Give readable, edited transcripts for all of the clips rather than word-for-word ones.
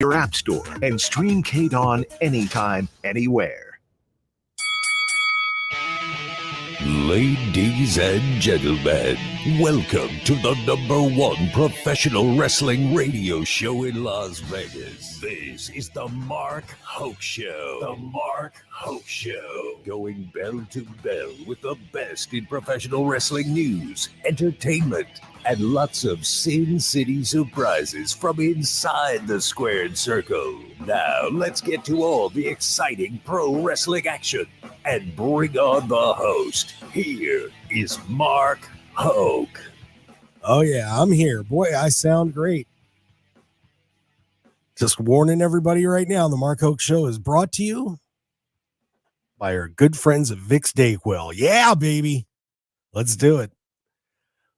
your app store and stream KDAWN anytime, anywhere. Ladies and gentlemen, welcome to the #1 professional wrestling radio show in Las Vegas. This is the Mark Hoke Show. The Mark Hoke Show. Going bell to bell with the best in professional wrestling news, entertainment, and lots of Sin City surprises from inside the squared circle. Now, let's get to all the exciting pro wrestling action and bring on the host. Here is Mark Hoke. Oh, yeah, I'm here. Boy, I sound great. Just warning everybody right now, the Mark Hoke Show is brought to you by our good friends at Vicks Dayquil. Yeah, baby. Let's do it.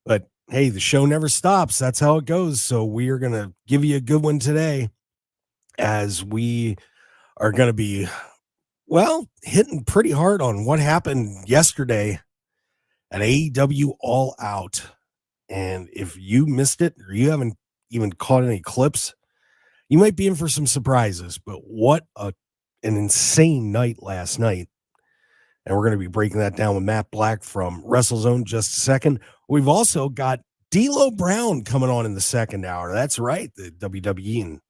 But hey, the show never stops. That's how it goes. So we are going to give you a good one today as we are going to be, well, hitting pretty hard on what happened yesterday at AEW All Out. And if you missed it or you haven't even caught any clips, you might be in for some surprises. But what an insane night last night. And we're going to be breaking that down with Matt Black from WrestleZone just a second. We've also got D'Lo Brown coming on in the second hour. That's right. The WWE and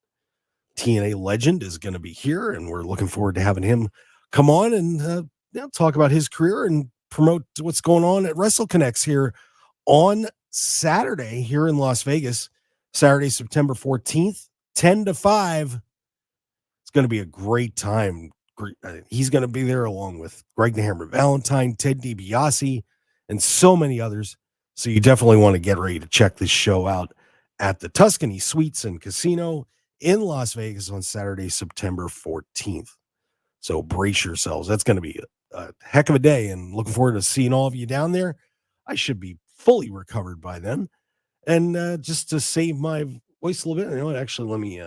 TNA legend is going to be here, and we're looking forward to having him come on and talk about his career and promote what's going on at WrestleConnects here on Saturday here in Las Vegas, Saturday, September 14th, 10 to 5. It's going to be a great time. He's going to be there along with Greg the Hammer Valentine, Ted DiBiase, and so many others. So you definitely want to get ready to check this show out at the Tuscany Suites and Casino in Las Vegas on Saturday, September 14th. So brace yourselves. That's going to be a heck of a day, and looking forward to seeing all of you down there. I should be fully recovered by then. And just to save my voice a little bit, actually, let me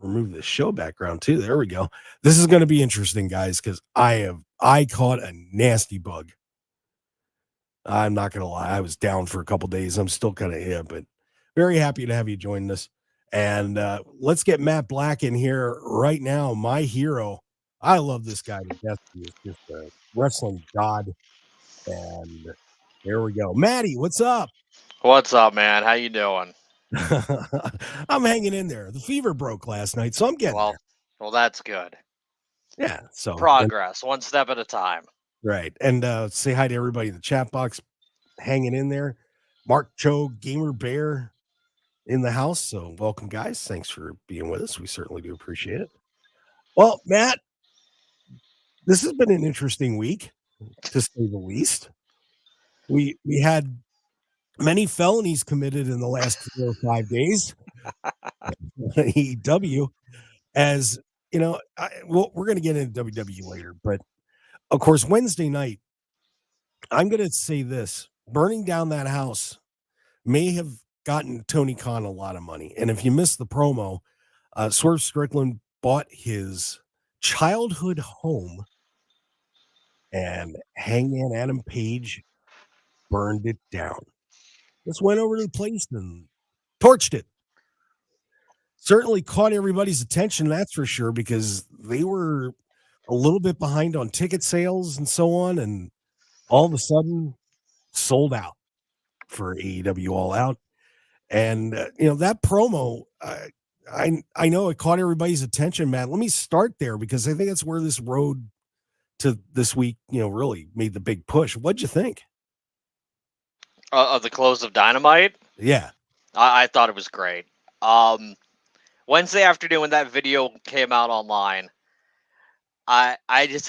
remove the show background too. There we go. This is going to be interesting, guys, because I caught a nasty bug. I'm not going to lie. I was down for a couple days. I'm still kind of here, but very happy to have you join us. And let's get Matt Black in here right now. My hero. I love this guy to death. He's just a wrestling god. And there we go. Matty, what's up? What's up, man? How you doing? I'm hanging in there. The fever broke last night, so I'm getting there. Well, that's good. Yeah. So progress, one step at a time. Right. And say hi to everybody in the chat box hanging in there. Mark Cho, Gamer Bear in the house. So welcome, guys. Thanks for being with us. We certainly do appreciate it. Well, Matt, this has been an interesting week, to say the least. We had many felonies committed in the last 4 or 5 days. AEW, as you know, we're going to get into WWE later, but of course, Wednesday night, I'm going to say this: burning down that house may have gotten Tony Khan a lot of money. And if you missed the promo, Swerve Strickland bought his childhood home, and Hangman Adam Page burned it down. Just went over to the place and torched it. Certainly caught everybody's attention, that's for sure, because they were a little bit behind on ticket sales and so on, and all of a sudden sold out for AEW All Out. And that promo, I know it caught everybody's attention, Matt. Let me start there because I think that's where this road to this week, really made the big push. What'd you think? Of the close of Dynamite? Yeah. I thought it was great. Wednesday afternoon when that video came out online, I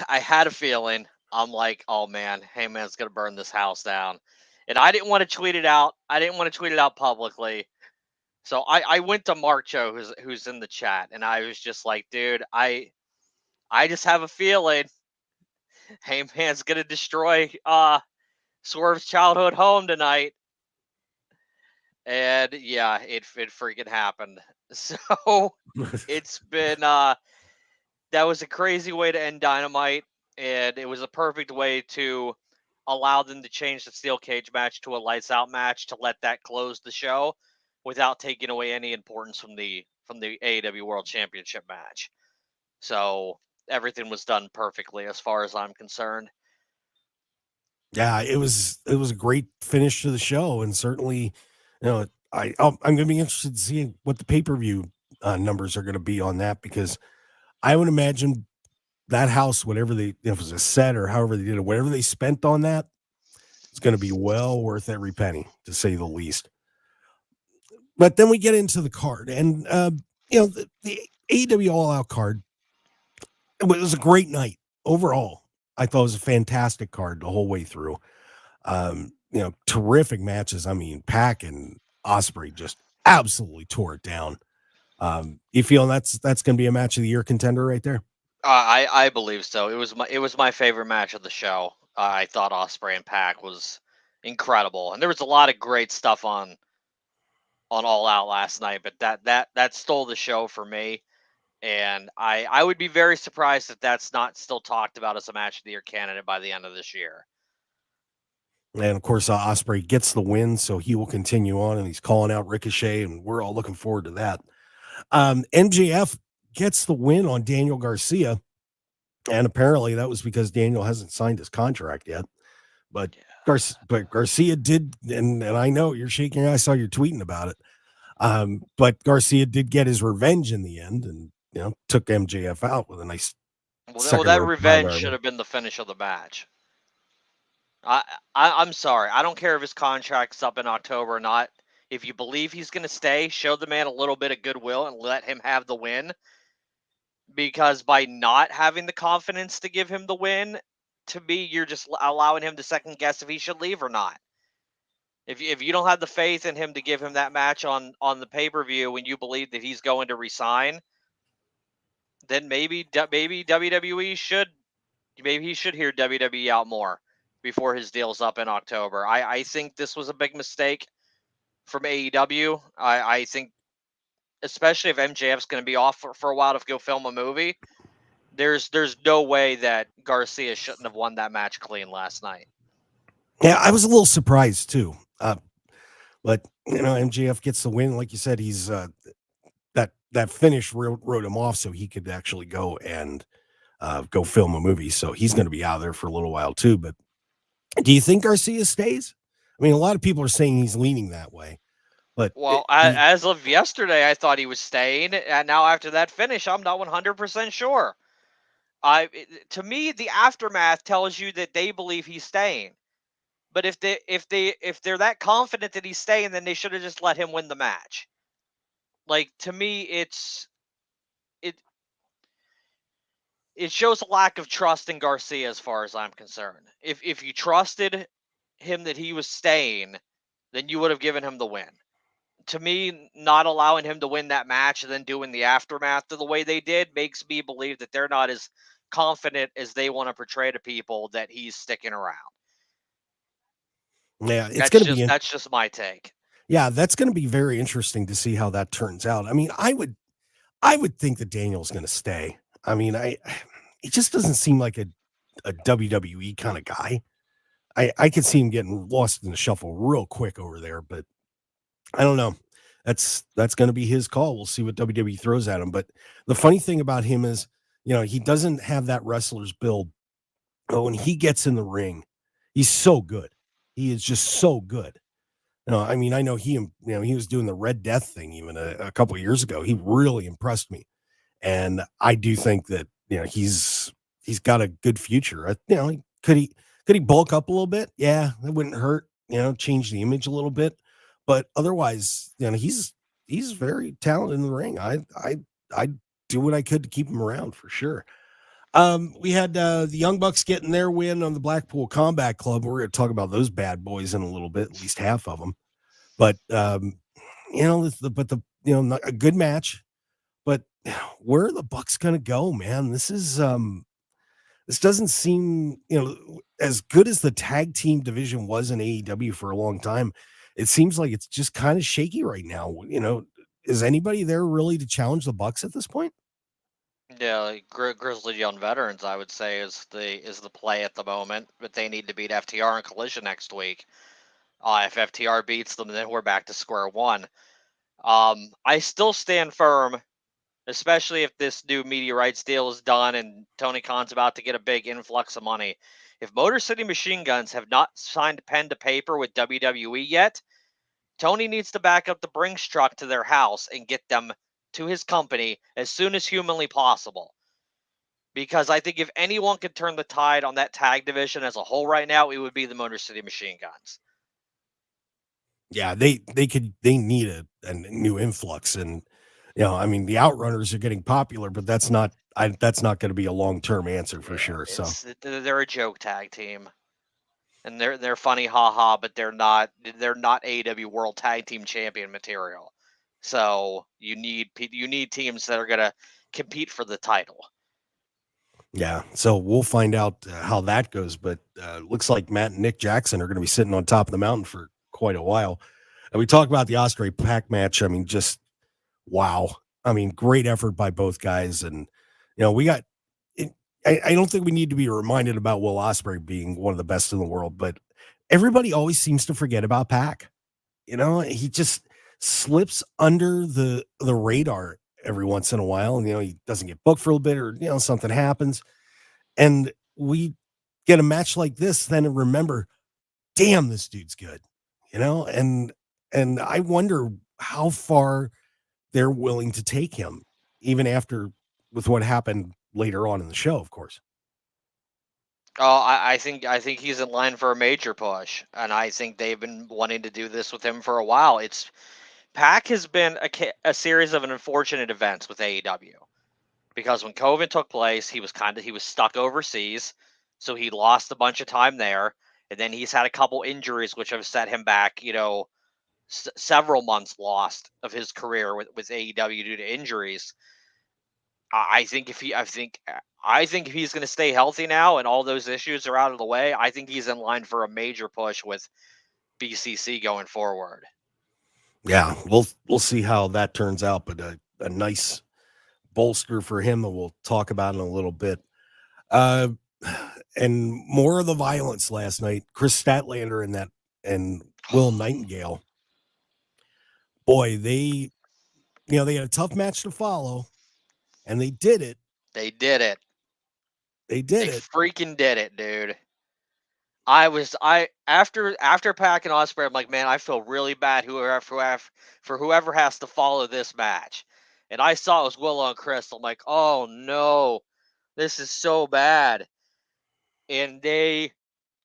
had a feeling. I'm like, oh man, Hangman's gonna burn this house down. And I didn't want to tweet it out. I didn't want to tweet it out publicly. So I went to Mark Cho, who's in the chat, and I was just like, dude, I just have a feeling Hangman's gonna destroy Swerve's childhood home tonight. And yeah, it freaking happened. So it's been that was a crazy way to end Dynamite, and it was a perfect way to allow them to change the steel cage match to a lights out match to let that close the show without taking away any importance from the from the AEW World Championship match. So everything was done perfectly as far as I'm concerned. Yeah, it was a great finish to the show, and certainly, I'm going to be interested to see what the pay-per-view numbers are going to be on that, because I would imagine that house, whatever if it was a set or however they did it, whatever they spent on that, it's going to be well worth every penny, to say the least. But then we get into the card, and the AEW All Out card. It was a great night overall. I thought it was a fantastic card the whole way through. Terrific matches. I mean, Pac and Osprey just absolutely tore it down. You feel that's going to be a match of the year contender right there? I believe so. It was my favorite match of the show. I thought Osprey and Pac was incredible, and there was a lot of great stuff on All Out last night. But that stole the show for me, and I would be very surprised if that's not still talked about as a match of the year candidate by the end of this year. And of course, Osprey gets the win, so he will continue on, and he's calling out Ricochet, and we're all looking forward to that. MJF gets the win on Daniel Garcia, and apparently that was because Daniel hasn't signed his contract yet. But Garcia did, and I know you're shaking. I saw you're tweeting about it. But Garcia did get his revenge in the end, and took MJF out with a nice. Well, that revenge should have been the finish of the match. I'm sorry. I don't care if his contract's up in October or not. If you believe he's going to stay, show the man a little bit of goodwill and let him have the win. Because by not having the confidence to give him the win, to me, you're just allowing him to second guess if he should leave or not. If you don't have the faith in him to give him that match on the pay-per-view when you believe that he's going to resign, then maybe WWE should he should hear WWE out more before his deal's up in October. I think this was a big mistake from AEW. I think, especially if MJF's going to be off for a while to go film a movie, there's no way that Garcia shouldn't have won that match clean last night. Yeah, I was a little surprised too. But MJF gets the win. Like you said, he's that finish wrote him off, so he could actually go and go film a movie. So he's going to be out of there for a little while too. But do you think Garcia stays? I mean, a lot of people are saying he's leaning that way. But as of yesterday, I thought he was staying, and now after that finish, I'm not 100% sure. To me, the aftermath tells you that they believe he's staying. But if they're that confident that he's staying, then they should have just let him win the match. Like, to me, it shows a lack of trust in Garcia as far as I'm concerned. If you trusted him that he was staying, then you would have given him the win. To me, not allowing him to win that match and then doing the aftermath of the way they did makes me believe that they're not as confident as they want to portray to people that he's sticking around. Yeah, that's just my take. Yeah, that's going to be very interesting to see how that turns out. I mean, I would think that Daniel's going to stay. I mean, he just doesn't seem like a WWE kind of guy. I could see him getting lost in the shuffle real quick over there, but I don't know. That's going to be his call. We'll see what WWE throws at him. But the funny thing about him is, he doesn't have that wrestler's build. But when he gets in the ring, he's so good. He is just so good. I mean, I know he was doing the Red Death thing even a couple of years ago. He really impressed me, and I do think that he's got a good future. Could he bulk up a little bit? Yeah, that wouldn't hurt. Change the image a little bit, but otherwise, he's very talented in the ring. I do what I could to keep him around for sure. We had the Young Bucks getting their win on the Blackpool Combat Club. We're going to talk about those bad boys in a little bit, at least half of them. But not a good match. But where are the Bucks going to go, man? This doesn't seem as good as the tag team division was in AEW for a long time. It seems like it's just kind of shaky right now. Is anybody there really to challenge the Bucks at this point? Yeah, like Grizzly Young Veterans, I would say, is the play at the moment, but they need to beat FTR in Collision next week. If FTR beats them, then we're back to square one. I still stand firm, especially if this new media rights deal is done and Tony Khan's about to get a big influx of money. If Motor City Machine Guns have not signed pen to paper with WWE yet, Tony needs to back up the Brinks truck to their house and get them to his company as soon as humanly possible. Because I think if anyone could turn the tide on that tag division as a whole right now, it would be the Motor City Machine Guns. Yeah, they need a new influx, and I mean, the Outrunners are getting popular, but that's not going to be a long-term answer for sure. So they're a joke tag team, and they're funny, haha, but they're not AEW World Tag Team Champion material. So you need teams that are gonna compete for the title. yeah, so we'll find out how that goes, but looks like Matt and Nick Jackson are going to be sitting on top of the mountain for quite a while. And we talk about the Ospreay Pac match. I mean, just wow. I mean, great effort by both guys, and we got. I don't think we need to be reminded about Will Ospreay being one of the best in the world, but everybody always seems to forget about Pac. He just slips under the radar every once in a while, and he doesn't get booked for a little bit, or something happens, and we get a match like this. Then remember, damn, this dude's good, and I wonder how far they're willing to take him, even after with what happened later on in the show, of course. Oh, I think he's in line for a major push, and I think they've been wanting to do this with him for a while. Pac has been a series of unfortunate events with AEW, because when COVID took place, he was stuck overseas, so he lost a bunch of time there, and then he's had a couple injuries which have set him back. Several months lost of his career with AEW due to injuries. I think if he's going to stay healthy now and all those issues are out of the way, I think he's in line for a major push with BCC going forward. Yeah, we'll see how that turns out, but a nice bolster for him that we'll talk about in a little bit. And more of the violence last night. Chris Statlander and Will Nightingale. Boy, they had a tough match to follow, and they did it. They did it. They freaking did it, dude. After Pac and Ospreay, I'm like, man, I feel really bad for whoever has to follow this match. And I saw it was Willow and Chris. I'm like, oh no, this is so bad. And they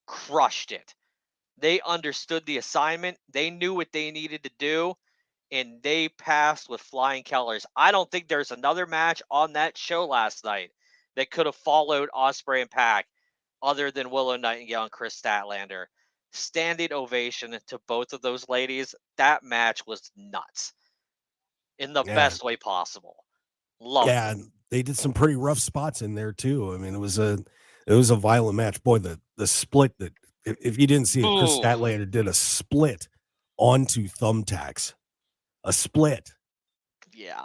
crushed it. They understood the assignment. They knew what they needed to do, and they passed with flying colors. I don't think there's another match on that show last night that could have followed Ospreay and Pac other than Willow Nightingale and Chris Statlander. Standing ovation to both of those ladies. That match was nuts in the best way possible. Loved it. They did some pretty rough spots in there too. I mean, it was a violent match. Boy, the split that if you didn't see it, Chris Statlander did a split onto thumbtacks. A split. Yeah.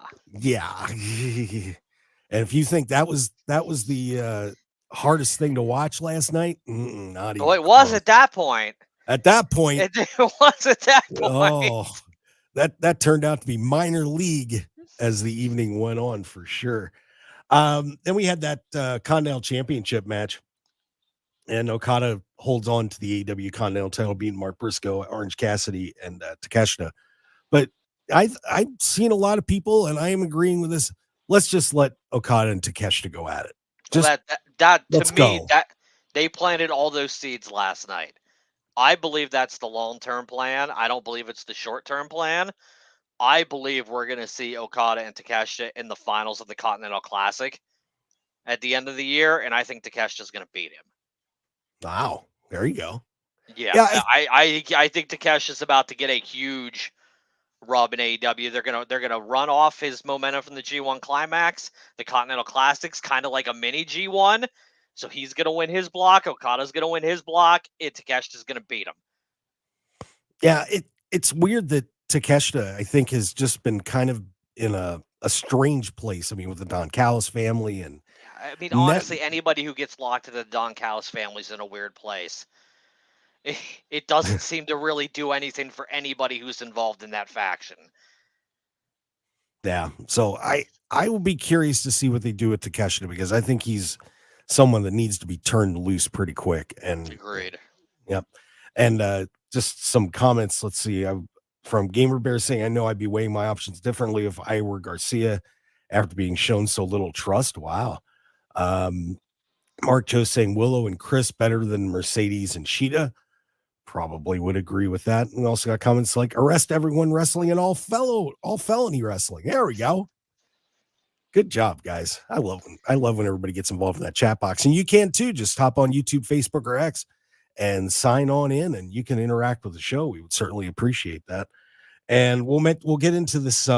And if you think that was the hardest thing to watch last night, not even. Oh, it was at that point. At that point, it was at that point. Oh, that turned out to be minor league as the evening went on for sure. Then we had that Continental Championship match, and Okada holds on to the AEW Continental title, beating Mark Briscoe, Orange Cassidy, and Takeshita. But I've seen a lot of people, and I am agreeing with this. Let's just let Okada and Takeshita go at it. Just that to me, that they planted all those seeds last night. I believe that's the long-term plan. I don't believe it's the short-term plan. I believe we're going to see Okada and Takeshita in the finals of the Continental Classic at the end of the year, and I think Takeshita's going to beat him. Wow, there you go. Yeah, I think Takeshita's about to get a huge rub in AEW. They're gonna run off his momentum from the G1 Climax, the Continental Classics, kind of like a mini G1. So he's gonna win his block. Okada's gonna win his block. Takeshita's gonna beat him. Yeah, it's weird that Takeshita, I think, has just been kind of in a strange place. I mean, with the Don Callis family, and I mean, honestly, anybody who gets locked to the Don Callis family is in a weird place. It doesn't seem to really do anything for anybody who's involved in that faction. Yeah. So I will be curious to see what they do with Takeshita, because I think he's someone that needs to be turned loose pretty quick. And Agreed. yep. And just some comments. Let's see. From Gamer Bear saying, I know I'd be weighing my options differently if I were Garcia after being shown so little trust. Wow. Mark Joe saying Willow and Chris better than Mercedes and Sheeta. Probably would agree with that. And we also got comments like arrest everyone wrestling and all felony wrestling. There we go. Good job, guys. I love when everybody gets involved in that chat box. And you can too. Just hop on YouTube, Facebook, or X and sign on in, and you can interact with the show. We would certainly appreciate that. And we'll get into this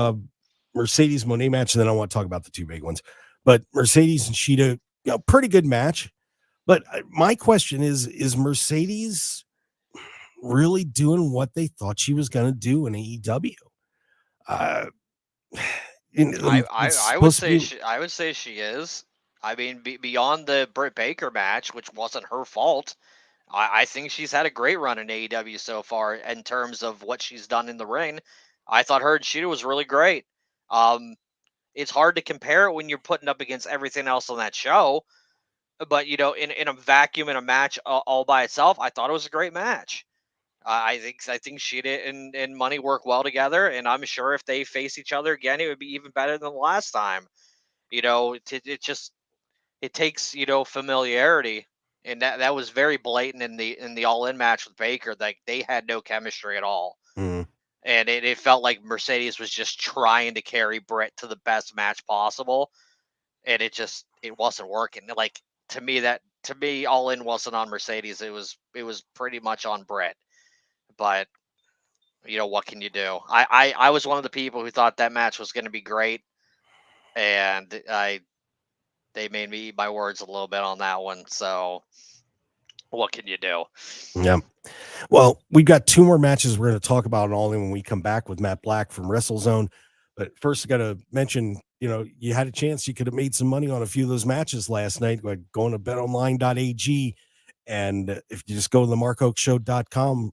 Mercedes Monet match, and then I want to talk about the two big ones. But Mercedes and Sheeta, pretty good match. But my question is Mercedes really doing what they thought she was going to do in AEW? I would say she is. I mean, beyond the Britt Baker match, which wasn't her fault, I think she's had a great run in AEW so far in terms of what she's done in the ring. I thought her and Sheeta was really great. It's hard to compare it when you're putting up against everything else on that show. But, in a vacuum, in a match all by itself, I thought it was a great match. I think Sheeta and Money work well together, and I'm sure if they face each other again, it would be even better than the last time. It takes familiarity, and that was very blatant in the All In match with Baker. Like they had no chemistry at all, and it felt like Mercedes was just trying to carry Britt to the best match possible, and it wasn't working. Like to me, All In wasn't on Mercedes. It was pretty much on Britt. But what can you do? I was one of the people who thought that match was going to be great, and they made me eat my words a little bit on that one. So what can you do? Yeah. Well, we've got two more matches we're going to talk about all in when we come back with Matt Black from WrestleZone. But first, I got to mention, you had a chance. You could have made some money on a few of those matches last night, like going to betonline.ag. And if you just go to the markhokeshow.com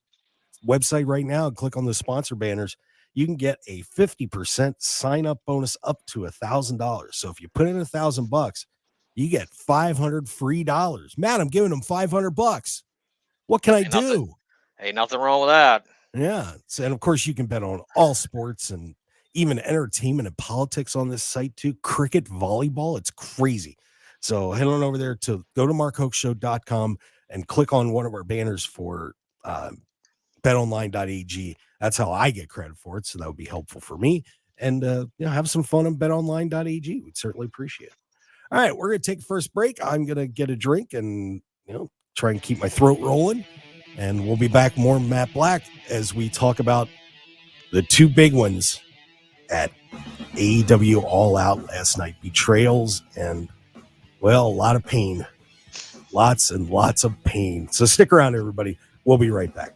website right now and click on the sponsor banners, you can get a 50% sign up bonus up to $1,000. So if you put in $1,000, you get $500 free dollars. Matt, I'm giving them $500. What can I do? Ain't nothing wrong with that. Yeah. So, and of course you can bet on all sports and even entertainment and politics on this site too. Cricket, volleyball. It's crazy. So head on over there to go to markhokeshow.com and click on one of our banners for, betonline.ag. That's how I get credit for it. So that would be helpful for me. And have some fun on betonline.ag. We'd certainly appreciate it. All right, we're going to take a first break. I'm going to get a drink and try and keep my throat rolling. And we'll be back more Matt Black as we talk about the two big ones at AEW All Out last night. Betrayals and, well, a lot of pain. Lots and lots of pain. So stick around, everybody. We'll be right back.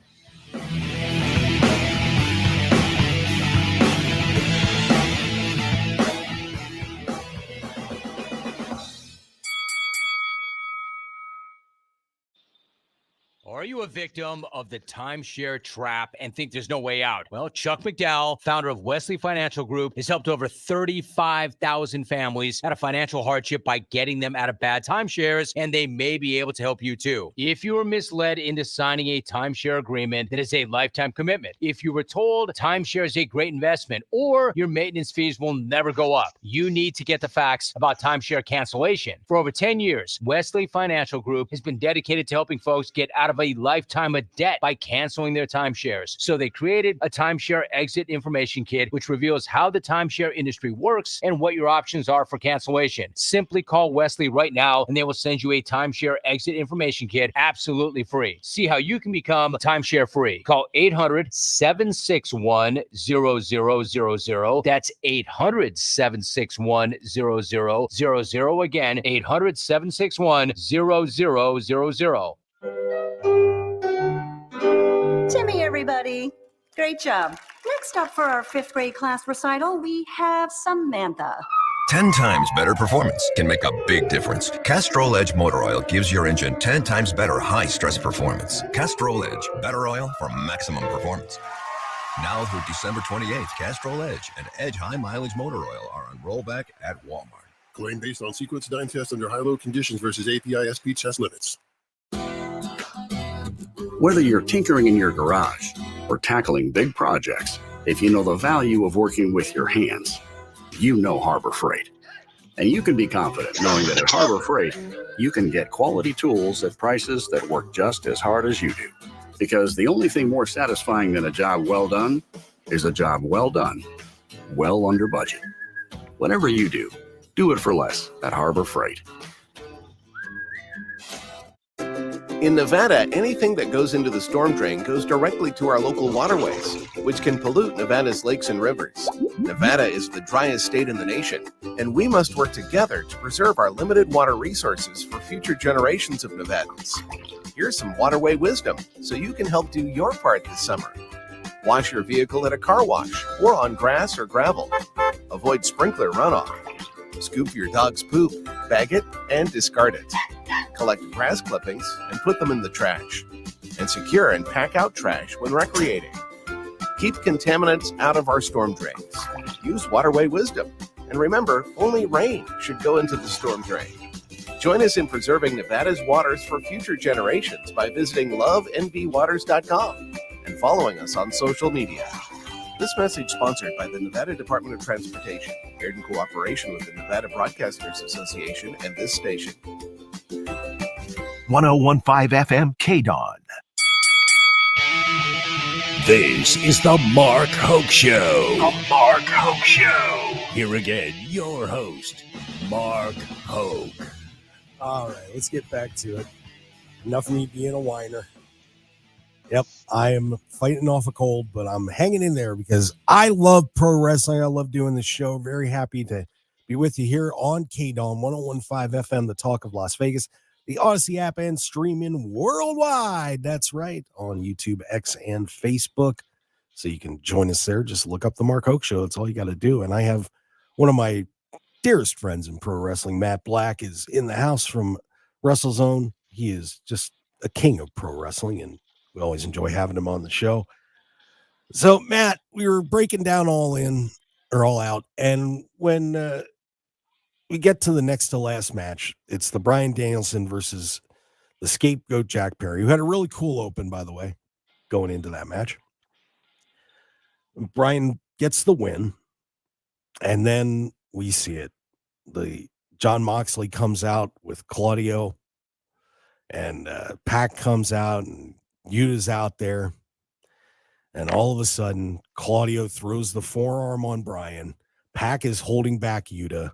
Are you a victim of the timeshare trap and think there's no way out? Well, Chuck McDowell, founder of Wesley Financial Group, has helped over 35,000 families out of financial hardship by getting them out of bad timeshares, and they may be able to help you too. If you were misled into signing a timeshare agreement that is a lifetime commitment, if you were told timeshare is a great investment or your maintenance fees will never go up, you need to get the facts about timeshare cancellation. For over 10 years, Wesley Financial Group has been dedicated to helping folks get out of a lifetime of debt by canceling their timeshares. So they created a timeshare exit information kit, which reveals how the timeshare industry works and what your options are for cancellation. Simply call Wesley right now and they will send you a timeshare exit information kit absolutely free. See how you can become timeshare free. Call 800-761-0000. That's 800-761-0000. Again, 800-761-0000. Timmy, everybody. Great job. Next up for our 5th grade class recital, we have Samantha. 10 times better performance can make a big difference. Castrol Edge Motor Oil gives your engine 10 times better high-stress performance. Castrol Edge, better oil for maximum performance. Now through December 28th, Castrol Edge and Edge High Mileage Motor Oil are on rollback at Walmart. Claim based on sequence dyne test under high-load conditions versus API SP test limits. Whether you're tinkering in your garage or tackling big projects, if you know the value of working with your hands, you know Harbor Freight. And you can be confident knowing that at Harbor Freight, you can get quality tools at prices that work just as hard as you do. Because the only thing more satisfying than a job well done is a job well done, well under budget. Whatever you do, do it for less at Harbor Freight. In Nevada, anything that goes into the storm drain goes directly to our local waterways, which can pollute Nevada's lakes and rivers. Nevada is the driest state in the nation, and we must work together to preserve our limited water resources for future generations of Nevadans. Here's some waterway wisdom so you can help do your part this summer. Wash your vehicle at a car wash or on grass or gravel. Avoid sprinkler runoff. Scoop your dog's poop, bag it, and discard it. Collect grass clippings and put them in the trash. And secure and pack out trash when recreating. Keep contaminants out of our storm drains. Use waterway wisdom. And remember, only rain should go into the storm drain. Join us in preserving Nevada's waters for future generations by visiting lovenvwaters.com and following us on social media. This message sponsored by the Nevada Department of Transportation, aired in cooperation with the Nevada Broadcasters Association and this station. 1015 FM KDAWN. This is the Mark Hoke Show. The Mark Hoke Show. Here again, your host, Mark Hoke. All right, let's get back to it. Enough of me being a whiner. Yep, I am fighting off a cold, but I'm hanging in there because I love pro wrestling. I love doing this show. Very happy to be with you here on KDAWN 1015 FM, the talk of Las Vegas, the Odyssey app, and streaming worldwide. That's right, on YouTube, X, and Facebook. So you can join us there. Just look up the Mark Hoke Show. That's all you got to do. And I have one of my dearest friends in pro wrestling, Matt Black, is in the house from WrestleZone. He is just a king of pro wrestling, and we always enjoy having him on the show. So, Matt, we were breaking down All In or All Out, and when we get to the next to last match, it's the Bryan Danielson versus the Scapegoat Jack Perry, who had a really cool open, by the way, going into that match. Bryan gets the win, and then we see it. The John Moxley comes out with Claudio, and Pac comes out, and Yuta's out there, and all of a sudden, Claudio throws the forearm on Bryan. Pac is holding back Yuta.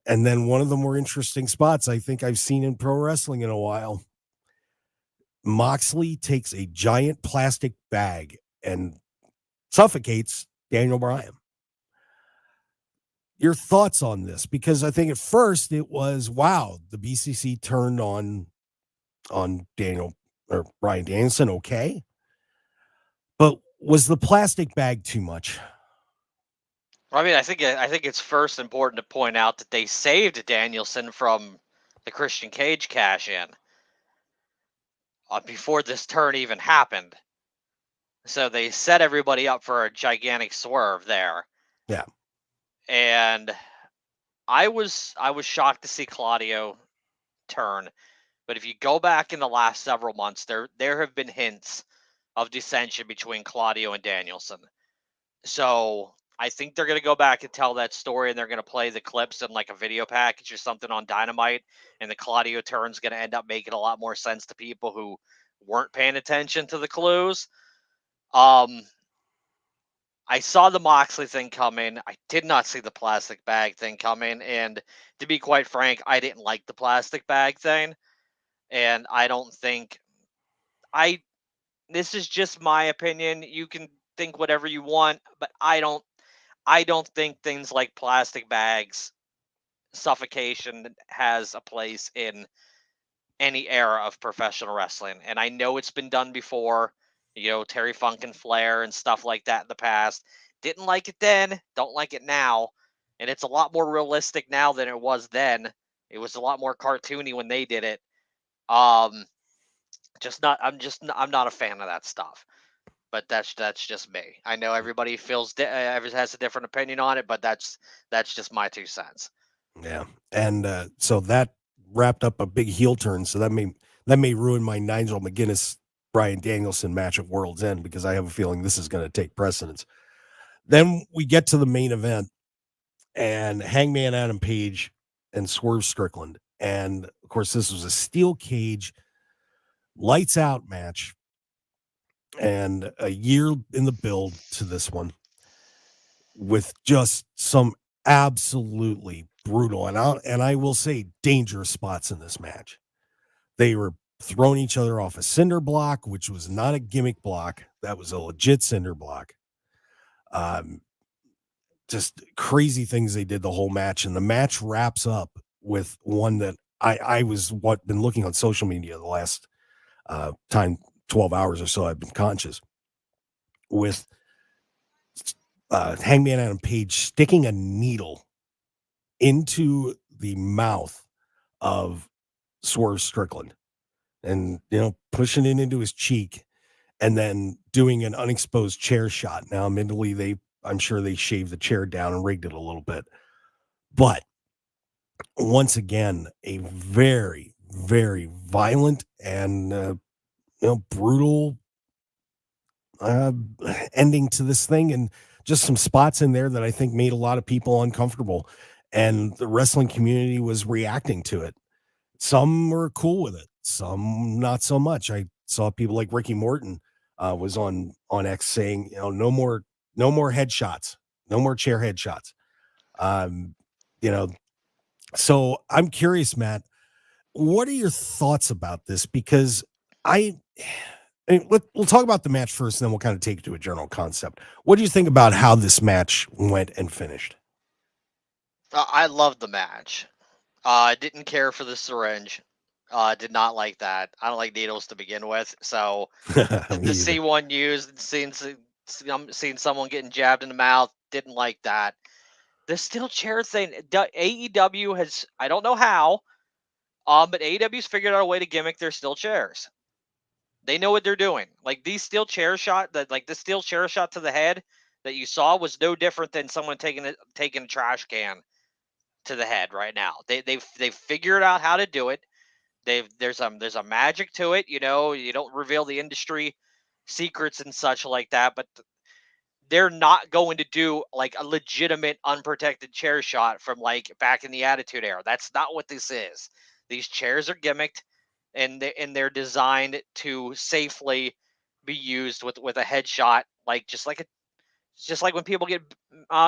And then one of the more interesting spots I think I've seen in pro wrestling in a while, Moxley takes a giant plastic bag and suffocates Daniel Bryan. Your thoughts on this? Because I think at first it was, wow, the BCC turned on Daniel or Bryan Danielson, okay. But was the plastic bag too much? I mean, I think it's first important to point out that they saved Danielson from the Christian Cage cash-in before this turn even happened. So they set everybody up for a gigantic swerve there. Yeah. And I was shocked to see Claudio turn. But if you go back in the last several months, there have been hints of dissension between Claudio and Danielson. So I think they're going to go back and tell that story, and they're going to play the clips in like a video package or something on Dynamite, and the Claudio turn's going to end up making a lot more sense to people who weren't paying attention to the clues. I saw the Moxley thing coming. I did not see the plastic bag thing coming, and to be quite frank, I didn't like the plastic bag thing, and I don't think this is just my opinion. You can think whatever you want, but I don't think things like plastic bags, suffocation has a place in any era of professional wrestling. And I know it's been done before, Terry Funk and Flair and stuff like that in the past. Didn't like it then, don't like it now. And it's a lot more realistic now than it was then. It was a lot more cartoony when they did it. I'm not a fan of that stuff. but that's just me. I know everybody has a different opinion on it, but that's just my 2 cents. Yeah. And so that wrapped up a big heel turn. So that may ruin my Nigel McGuinness Bryan Danielson match at World's End, because I have a feeling this is going to take precedence. Then we get to the main event, and Hangman Adam Page and Swerve Strickland. And of course, this was a steel cage, lights out match, and a year in the build to this one, with just some absolutely brutal and I will say dangerous spots in this match. They were throwing each other off a cinder block, which was not a gimmick block. That was a legit cinder block. Just crazy things they did the whole match. And the match wraps up with one that I was been looking on social media the last 12 hours or so I've been conscious, with Hangman Adam Page sticking a needle into the mouth of Swerve Strickland and, pushing it into his cheek, and then doing an unexposed chair shot. Now, admittedly, I'm sure they shaved the chair down and rigged it a little bit, but once again, a very, very violent and, brutal ending to this thing, and just some spots in there that I think made a lot of people uncomfortable, and the wrestling community was reacting to it. Some were cool with it, some not so much. I saw people like Ricky Morton was on X saying, no more headshots, no more chair headshots. So I'm curious, Matt, what are your thoughts about this? Because we'll talk about the match first, and then we'll kind of take it to a general concept. What do you think about how this match went and finished? I loved the match. I didn't care for the syringe. Did not like that. I don't like needles to begin with. So to see one used and seeing someone getting jabbed in the mouth, didn't like that. The steel chair thing, AEW has, I don't know how, but AEW's figured out a way to gimmick their steel chairs. They know what they're doing. Like the steel chair shot to the head that you saw was no different than someone taking a trash can to the head right now. They've figured out how to do it. There's a magic to it. You don't reveal the industry secrets and such like that, but they're not going to do like a legitimate unprotected chair shot from like back in the Attitude Era. That's not what this is. These chairs are gimmicked, and they're designed to safely be used with a headshot, just like when people get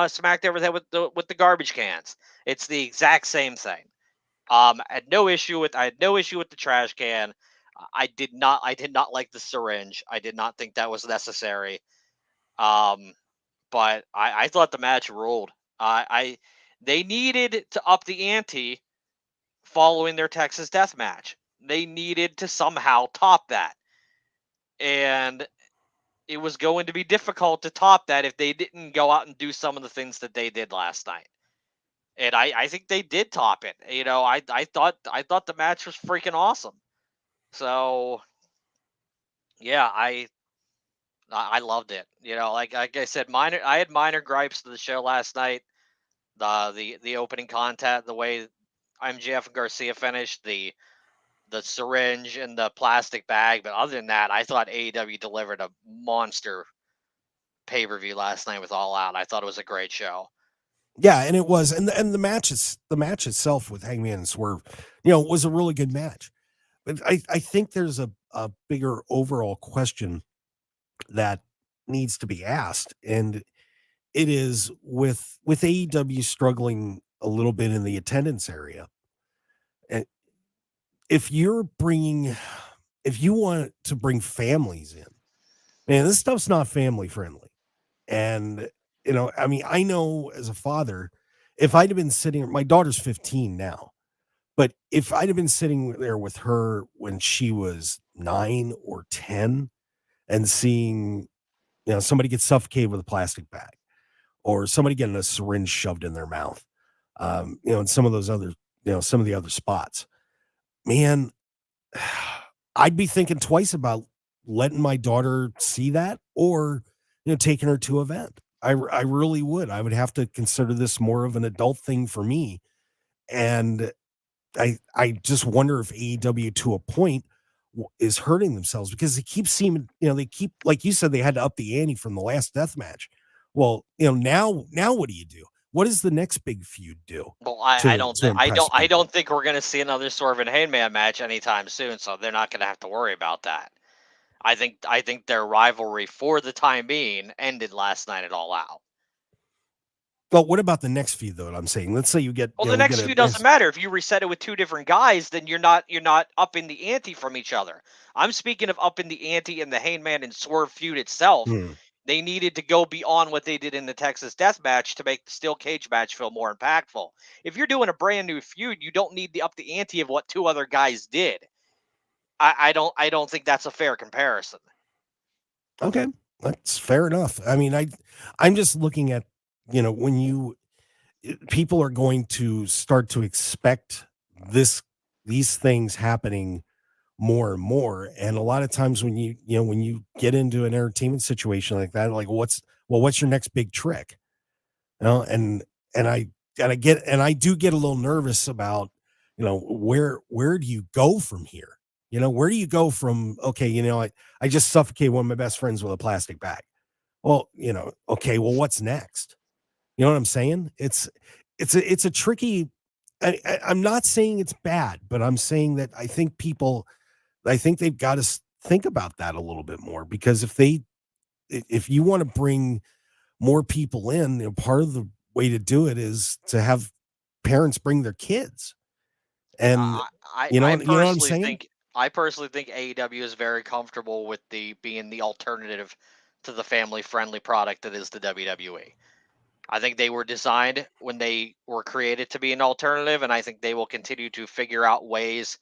smacked over the head with the garbage cans. It's the exact same thing. I had no issue with the trash can. I did not like the syringe. I did not think that was necessary. But I thought the match ruled. They needed to up the ante following their Texas Death Match. They needed to somehow top that, and it was going to be difficult to top that if they didn't go out and do some of the things that they did last night. And I think they did top it. I thought the match was freaking awesome. So yeah, I loved it. Like I said, I had minor gripes to the show last night. The opening contact, the way MJF and Garcia finished, the syringe and the plastic bag. But other than that, I thought AEW delivered a monster pay-per-view last night with All Out. I thought it was a great show. Yeah, and it was, and the match itself with Hangman and Swerve, was a really good match. But I think there's a bigger overall question that needs to be asked, and it is with AEW struggling a little bit in the attendance area. And if you want to bring families in, man, this stuff's not family friendly. And I know as a father, if I'd have been sitting, my daughter's 15 now, but if I'd have been sitting there with her when she was 9 or 10 and seeing, somebody get suffocated with a plastic bag, or somebody getting a syringe shoved in their mouth, and some of those other, some of the other spots, man, I'd be thinking twice about letting my daughter see that or, taking her to an event. I really would. I would have to consider this more of an adult thing for me. And I just wonder if AEW to a point is hurting themselves because they keep seeming, they keep, like you said, they had to up the ante from the last death match. Well, now what do you do? What does the next big feud do? Well, I don't to impress I people? don't think we're gonna see another Swerve and Hangman match anytime soon, so they're not gonna have to worry about that. I think their rivalry for the time being ended last night at All Out. But what about the next feud, though? I'm saying, let's say you get, Well, we the next get feud doesn't matter if you reset it with two different guys. Then you're not upping the ante from each other. I'm speaking of upping the ante in the Hangman and Swerve feud itself. They needed to go beyond what they did in the Texas Death Match to make the Steel Cage match feel more impactful. If you're doing a brand new feud, you don't need to up the ante of what two other guys did. I don't think that's a fair comparison. Okay, that's fair enough. I mean, I'm just looking at, when people are going to start to expect these things happening more and more, and a lot of times when when you get into an entertainment situation like that, like what's your next big trick? And I do get a little nervous about, where do you go from here? Where do you go from, okay, I just suffocated one of my best friends with a plastic bag. Well, okay, well, what's next? You know what I'm saying? It's a tricky. I'm not saying it's bad, but I'm saying that I think they've got to think about that a little bit more, because if you want to bring more people in, part of the way to do it is to have parents bring their kids. And you know what I'm saying? I personally think AEW is very comfortable with being the alternative to the family-friendly product that is the WWE. I think they were designed when they were created to be an alternative, and I think they will continue to figure out ways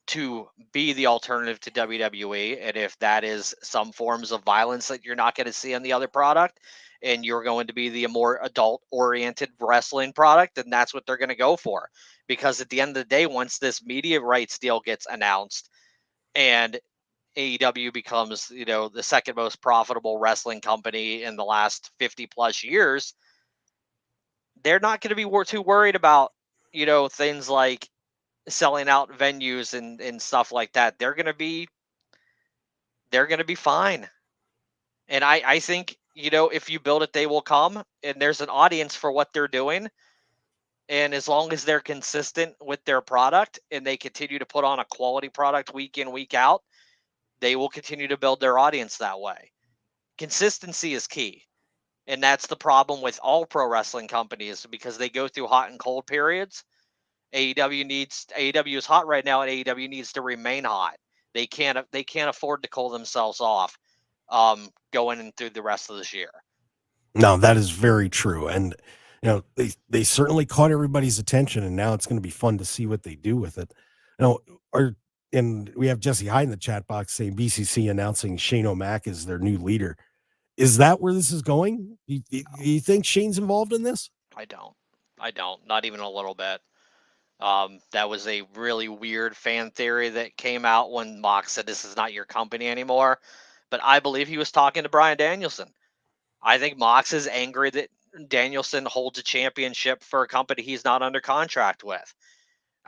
to be the alternative to WWE. And if that is some forms of violence that you're not going to see on the other product, and you're going to be the more adult-oriented wrestling product, then that's what they're going to go for. Because at the end of the day, once this media rights deal gets announced and AEW becomes, the second most profitable wrestling company in the last 50 plus years, they're not going to be too worried about, things like selling out venues and stuff like that. They're going to be fine. And I think, if you build it, they will come, and there's an audience for what they're doing. And as long as they're consistent with their product and they continue to put on a quality product week in, week out, they will continue to build their audience that way. Consistency is key. And that's the problem with all pro wrestling companies, because they go through hot and cold periods. AEW is hot right now, and AEW needs to remain hot. They can't afford to cool themselves off going in through the rest of this year. No, that is very true. And they certainly caught everybody's attention, and now it's going to be fun to see what they do with it. And we have Jesse Hyde in the chat box saying BCC announcing Shane O'Mac as their new leader. Is that where this is going? You think Shane's involved in this? I don't. Not even a little bit. That was a really weird fan theory that came out when Mox said this is not your company anymore. But I believe he was talking to Bryan Danielson. I think Mox is angry that Danielson holds a championship for a company he's not under contract with.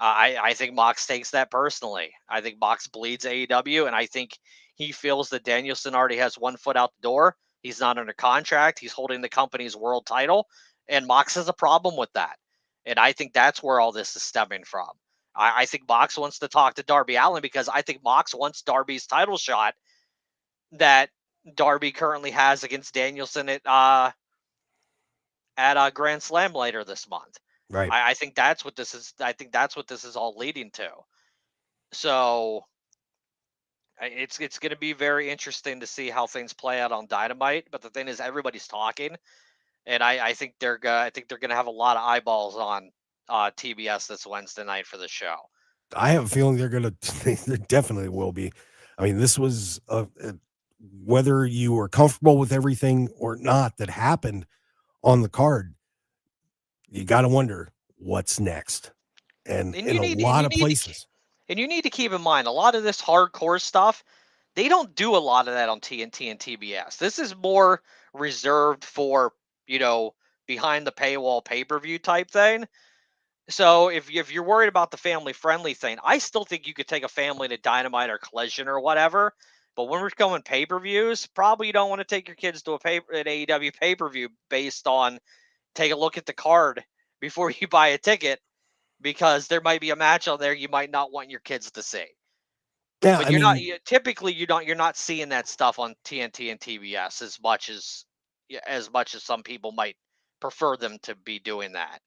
I think Mox takes that personally. I think Mox bleeds AEW, and I think he feels that Danielson already has one foot out the door. He's not under contract. He's holding the company's world title, and Mox has a problem with that. And I think that's where all this is stemming from. I think Mox wants to talk to Darby Allin because I think Mox wants Darby's title shot that Darby currently has against Danielson at Grand Slam later this month. Right. I think that's what this is. I think that's what this is all leading to. So it's going to be very interesting to see how things play out on Dynamite. But the thing is, everybody's talking, and I think they're going to have a lot of eyeballs on TBS this Wednesday night for the show. I have a feeling there definitely will be. I mean, this was whether you were comfortable with everything or not that happened on the card, you got to wonder what's next. And in a lot of places. And you need to keep in mind, a lot of this hardcore stuff, they don't do a lot of that on TNT and TBS. This is more reserved for, behind the paywall pay-per-view type thing. So if you're worried about the family-friendly thing, I still think you could take a family to Dynamite or Collision or whatever. But when we're going pay-per-views, probably you don't want to take your kids to an AEW pay-per-view based on take a look at the card before you buy a ticket, because there might be a match on there you might not want your kids to see. Yeah, But you're not seeing that stuff on TNT and TBS as much as some people might prefer them to be doing that.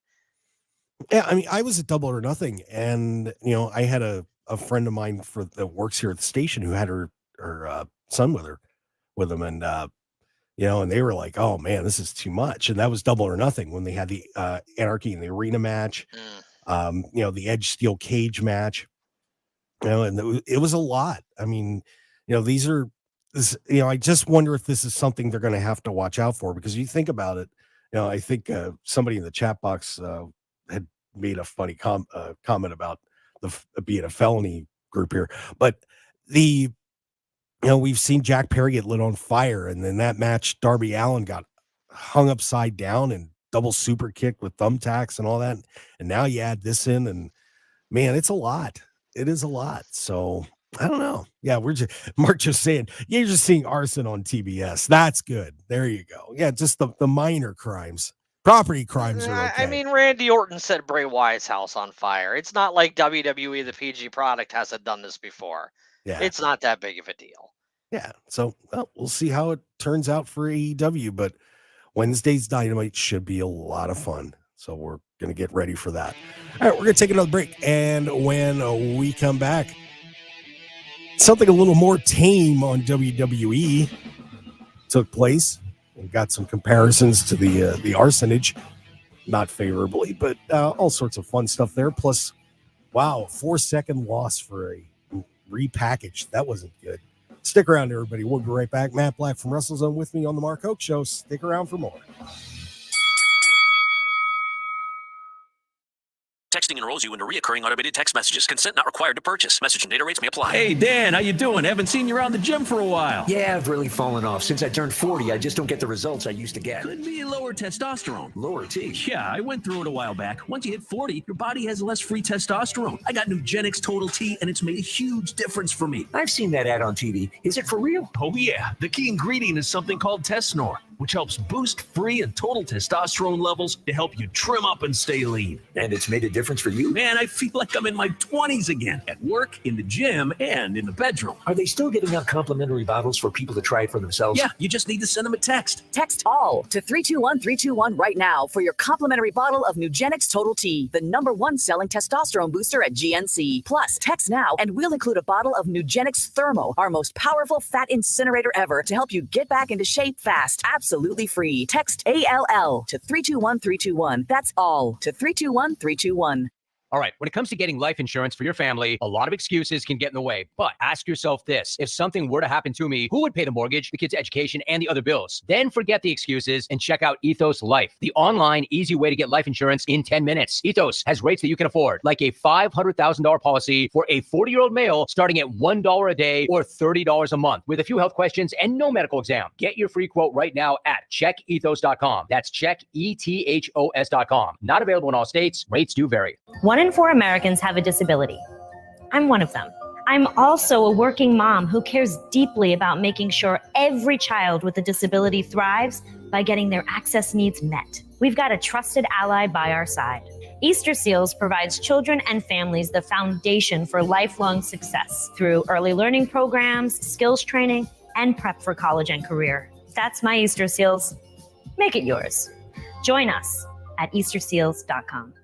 Yeah, I mean, I was at Double or Nothing, and I had a friend of mine that works here at the station who had her son with him, and and they were like, "Oh man, this is too much." And that was Double or Nothing when they had the Anarchy in the Arena match, the Edge Steel Cage match, and it was a lot. I mean, these are I just wonder if this is something they're going to have to watch out for, because you think about it. I think somebody in the chat box had made a funny comment about being a felony group here, but we've seen Jack Perry get lit on fire, and then that match, Darby Allin got hung upside down and double super kicked with thumbtacks and all that, and now you add this in, and man, it's a lot. It is a lot. So I don't know. Yeah, Mark just saying, you're just seeing arson on TBS. That's good. There you go. Yeah, just the minor crimes. Property crimes are okay. I mean, Randy Orton set Bray Wyatt's house on fire. It's not like WWE, the PG product, hasn't done this before. Yeah. It's not that big of a deal. Yeah. So we'll see how it turns out for AEW, but Wednesday's Dynamite should be a lot of fun. So we're going to get ready for that. All right, we're going to take another break. And when we come back, something a little more tame on WWE took place. We've got some comparisons to the arsonage, not favorably, but all sorts of fun stuff there. Plus, wow, 4-second loss for a repackaged. That wasn't good. Stick around, everybody. We'll be right back. Matt Black from WrestleZone with me on the Mark Hoke Show. Stick around for more. Texting enrolls you into recurring automated text messages. Consent not required to purchase. Message and data rates may apply. Hey, Dan, how you doing? Haven't seen you around the gym for a while. Yeah, I've really fallen off. Since I turned 40, I just don't get the results I used to get. Could be lower testosterone. Lower T? Yeah, I went through it a while back. Once you hit 40, your body has less free testosterone. I got Nugenix Total T, and it's made a huge difference for me. I've seen that ad on TV. Is it for real? Oh, yeah. The key ingredient is something called Tesnor, which helps boost free and total testosterone levels to help you trim up and stay lean. And it's made a difference for you? Man, I feel like I'm in my 20s again, at work, in the gym, and in the bedroom. Are they still giving out complimentary bottles for people to try it for themselves? Yeah, you just need to send them a text. Text ALL to 321-321 right now for your complimentary bottle of Nugenix Total T, the #1 selling testosterone booster at GNC. Plus, text now and we'll include a bottle of Nugenix Thermo, our most powerful fat incinerator ever, to help you get back into shape fast. Absolutely free. Text ALL to 321-321. That's all to 321-321. All right, when it comes to getting life insurance for your family, a lot of excuses can get in the way. But ask yourself this: if something were to happen to me, who would pay the mortgage, the kids' education, and the other bills? Then forget the excuses and check out Ethos Life, the online, easy way to get life insurance in 10 minutes. Ethos has rates that you can afford, like a $500,000 policy for a 40-year-old male starting at $1 a day or $30 a month, with a few health questions and no medical exam. Get your free quote right now at checkethos.com. That's checkethos.com. Not available in all states. Rates do vary. 1 in 4 Americans have a disability. I'm one of them. I'm also a working mom who cares deeply about making sure every child with a disability thrives by getting their access needs met. We've got a trusted ally by our side. Easter Seals provides children and families the foundation for lifelong success through early learning programs, skills training, and prep for college and career. That's my Easter Seals. Make it yours. Join us at easterseals.com.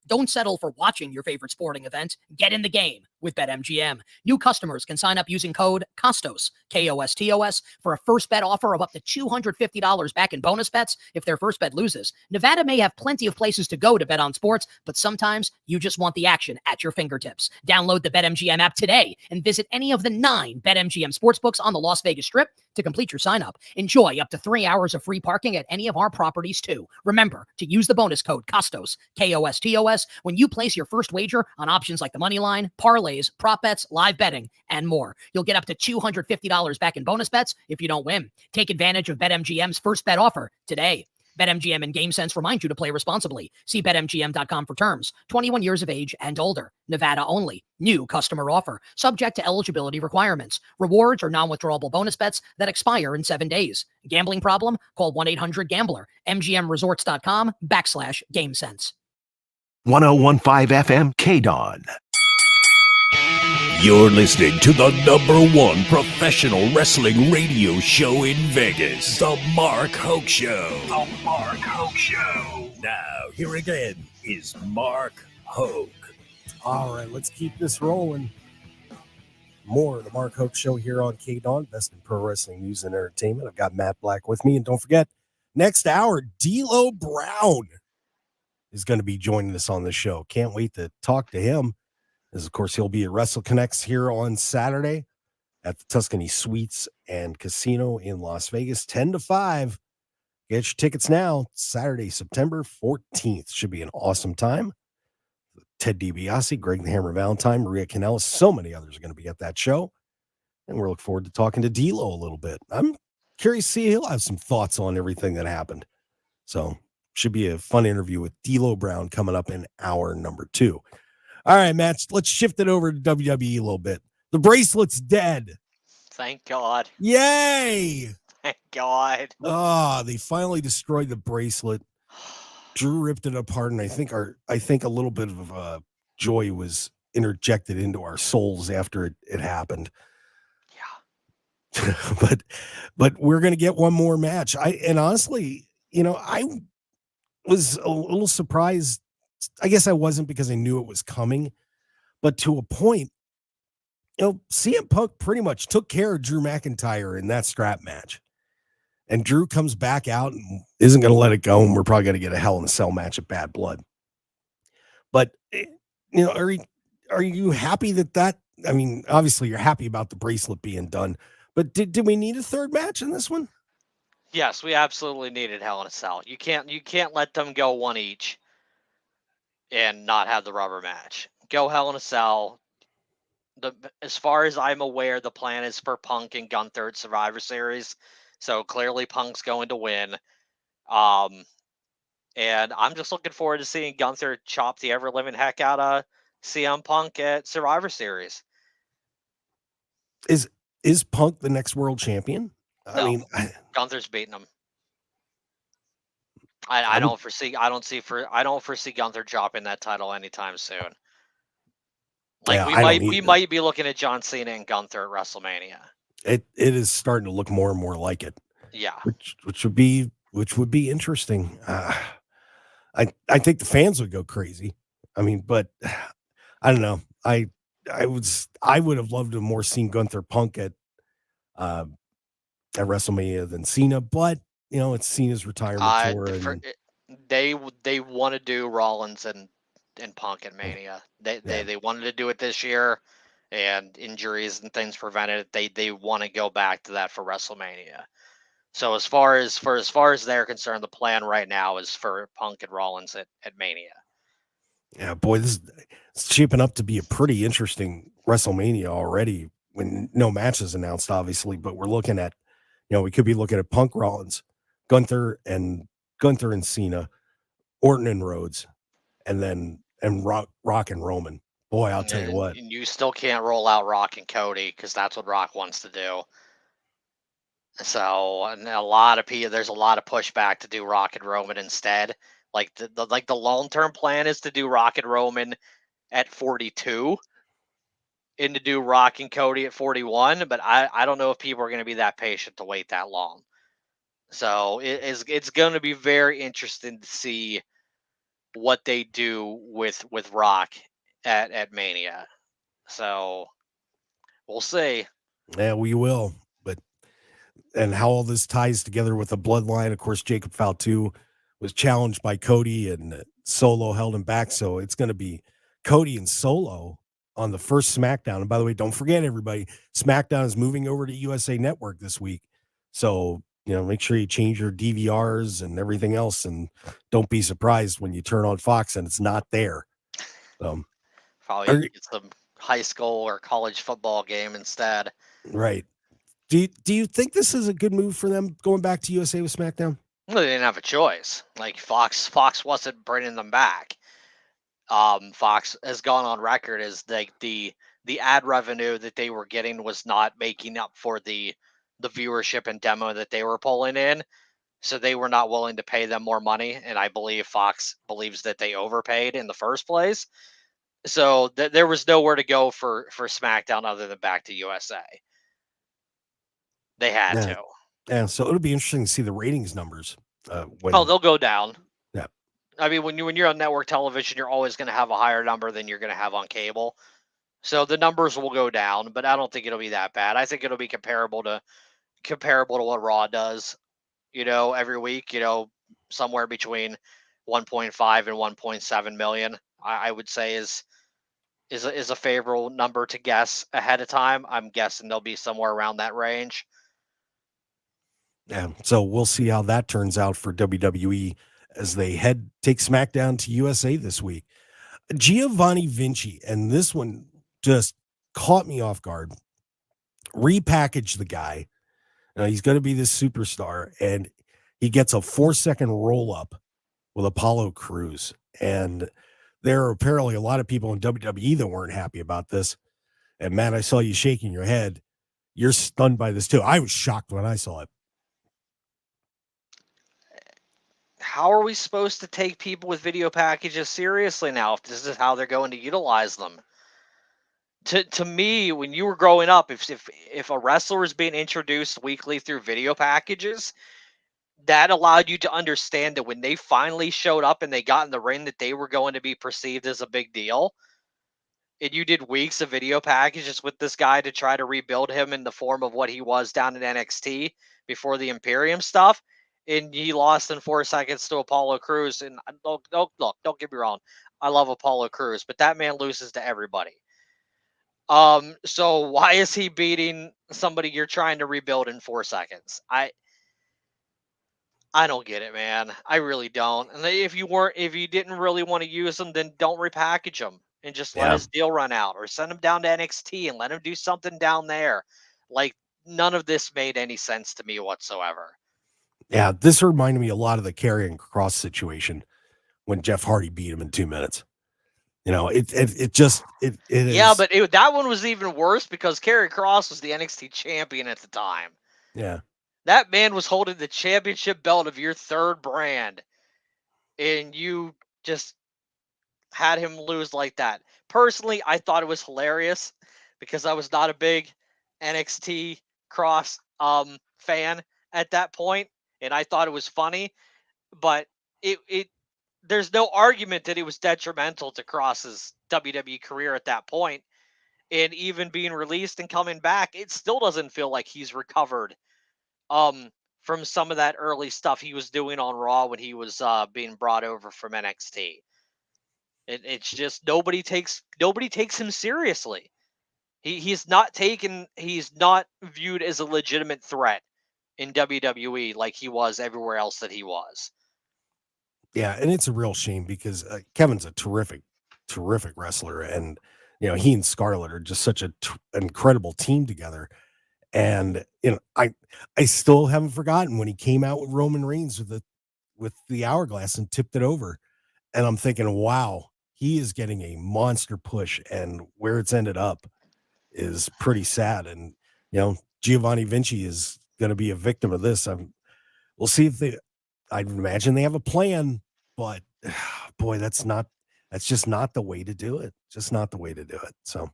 Don't settle for watching your favorite sporting event. Get in the game with BetMGM. New customers can sign up using code KOSTOS, KOSTOS, for a first bet offer of up to $250 back in bonus bets if their first bet loses. Nevada may have plenty of places to go to bet on sports, but sometimes you just want the action at your fingertips. Download the BetMGM app today and visit any of the 9 BetMGM sportsbooks on the Las Vegas Strip to complete your sign up. Enjoy up to 3 hours of free parking at any of our properties too. Remember to use the bonus code KOSTOS, KOSTOS, when you place your first wager on options like the money line, parlay, parlays, prop bets, live betting, and more. You'll get up to $250 back in bonus bets if you don't win. Take advantage of BetMGM's first bet offer today. BetMGM and GameSense remind you to play responsibly. See BetMGM.com for terms. 21 years of age and older. Nevada only. New customer offer. Subject to eligibility requirements. Rewards or non-withdrawable bonus bets that expire in 7 days. Gambling problem? Call 1-800-GAMBLER. MGMResorts.com/GameSense. 1015 FM KDAWN. You're listening to the #1 professional wrestling radio show in Vegas, The Mark Hoke Show. The Mark Hoke Show. Now, here again is Mark Hoke. All right, let's keep this rolling. More of the Mark Hoke Show here on KDAWN, best in pro wrestling news and entertainment. I've got Matt Black with me, and don't forget, next hour, D'Lo Brown is going to be joining us on the show. Can't wait to talk to him. As of course, he'll be at Wrestle Connects here on Saturday at the Tuscany Suites and Casino in Las Vegas, 10 to 5. Get your tickets now. Saturday, September 14th. Should be an awesome time. Ted DiBiase, Greg the Hammer Valentine, Maria Kanellis, so many others are going to be at that show. And we're looking forward to talking to D'Lo a little bit. I'm curious to see he'll have some thoughts on everything that happened. So should be a fun interview with D'Lo Brown coming up in hour number 2. All right, Matt, let's shift it over to WWE a little bit. The bracelet's dead. Thank God. Yay! Thank God. They finally destroyed the bracelet. Drew ripped it apart, and I think a little bit of joy was interjected into our souls after it happened. Yeah. but we're gonna get one more match. Honestly, I was a little surprised. I guess I wasn't, because I knew it was coming, but to a point, CM Punk pretty much took care of Drew McIntyre in that strap match. And Drew comes back out and isn't going to let it go, and we're probably going to get a Hell in a Cell match at Bad Blood. But, are you happy that I mean, obviously you're happy about the bracelet being done, but did we need a third match in this one? Yes, we absolutely needed Hell in a Cell. You can't let them go one each and not have the rubber match. Go Hell in a Cell. As far as I'm aware, the plan is for Punk and Gunther at Survivor Series. So clearly Punk's going to win. And I'm just looking forward to seeing Gunther chop the ever-living heck out of CM Punk at Survivor Series. Is Punk the next world champion? No, I mean, Gunther's beating him. I don't foresee Gunther dropping that title anytime soon. We might be looking at John Cena and Gunther at WrestleMania. It is starting to look more and more like it. Yeah, which would be interesting. I think the fans would go crazy. I mean, but I don't know. I would have loved to more seen Gunther Punk at WrestleMania than Cena, but it's Cena's retirement tour. They want to do Rollins and Punk at Mania. They wanted to do it this year, and injuries and things prevented it. They want to go back to that for WrestleMania. So as far as they're concerned, the plan right now is for Punk and Rollins at Mania. Yeah, boy, this is shaping up to be a pretty interesting WrestleMania already. When no match is announced, obviously, but we're looking at, we could be looking at Punk, Rollins, Gunther and Cena, Orton and Rhodes, and Rock and Roman. Boy, I'll tell you what. You still can't roll out Rock and Cody because that's what Rock wants to do. So, and there's a lot of pushback to do Rock and Roman instead. Like the long-term plan is to do Rock and Roman at 42 and to do Rock and Cody at 41, but I don't know if people are going to be that patient to wait that long. So it's going to be very interesting to see what they do with Rock at Mania. So we'll see. Yeah, we will. And how all this ties together with the bloodline. Of course, Jacob Fatu was challenged by Cody, and Solo held him back. So it's going to be Cody and Solo on the first SmackDown. And by the way, don't forget, everybody, SmackDown is moving over to USA Network this week. So, make sure you change your DVRs and everything else, and don't be surprised when you turn on Fox and it's not there. Probably get some high school or college football game instead. Right. Do you think this is a good move for them going back to USA with SmackDown? Well, they didn't have a choice. Like Fox wasn't bringing them back. Fox has gone on record as like the ad revenue that they were getting was not making up for the viewership and demo that they were pulling in. So they were not willing to pay them more money, and I believe Fox believes that they overpaid in the first place. So there was nowhere to go for SmackDown other than back to USA. They had to. Yeah, so it'll be interesting to see the ratings numbers. They'll go down. Yeah. I mean, when you're on network television, you're always going to have a higher number than you're going to have on cable. So the numbers will go down, but I don't think it'll be that bad. I think it'll be comparable to what Raw does, every week, somewhere between 1.5 and 1.7 million. I would say is a favorable number to guess ahead of time. I'm guessing they'll be somewhere around that range. Yeah, so we'll see how that turns out for WWE as they take SmackDown to USA this week. Giovanni Vinci, and this one just caught me off guard. Repackage the guy. Now he's going to be this superstar, and he gets a 4-second roll up with Apollo Crews. And there are apparently a lot of people in WWE that weren't happy about this. And Matt, I saw you shaking your head. You're stunned by this too. I was shocked when I saw it. How are we supposed to take people with video packages seriously now if this is how they're going to utilize them? To me, when you were growing up, if a wrestler is being introduced weekly through video packages, that allowed you to understand that when they finally showed up and they got in the ring, that they were going to be perceived as a big deal. And you did weeks of video packages with this guy to try to rebuild him in the form of what he was down in NXT before the Imperium stuff. And he lost in 4 seconds to Apollo Crews. And look, don't get me wrong. I love Apollo Crews, but that man loses to everybody. So why is he beating somebody you're trying to rebuild in 4 seconds? I don't get it, man. I really don't. And if you didn't really want to use him, then don't repackage him and just let his deal run out, or send him down to NXT and let him do something down there. Like, none of this made any sense to me whatsoever. Yeah, this reminded me a lot of the Karrion Kross situation when Jeff Hardy beat him in 2 minutes. It just is. Yeah, but that one was even worse because Karrion Kross was the NXT champion at the time. Yeah. That man was holding the championship belt of your third brand, and you just had him lose like that. Personally, I thought it was hilarious because I was not a big NXT Kross fan at that point, and I thought it was funny, but there's no argument that it was detrimental to Kross's WWE career at that point. And even being released and coming back, it still doesn't feel like he's recovered from some of that early stuff he was doing on Raw when he was being brought over from NXT. It's just nobody takes him seriously. He's not viewed as a legitimate threat in WWE like he was everywhere else that he was. Yeah, and it's a real shame because Kevin's a terrific wrestler, and he and Scarlett are just such an incredible team together. And I still haven't forgotten when he came out with Roman Reigns with the hourglass and tipped it over, and I'm thinking, wow, he is getting a monster push, and where it's ended up is pretty sad. And Giovanni Vinci is going to be a victim of this. We'll see if I'd imagine they have a plan, but boy, that's just not the way to do it. Just not the way to do it. So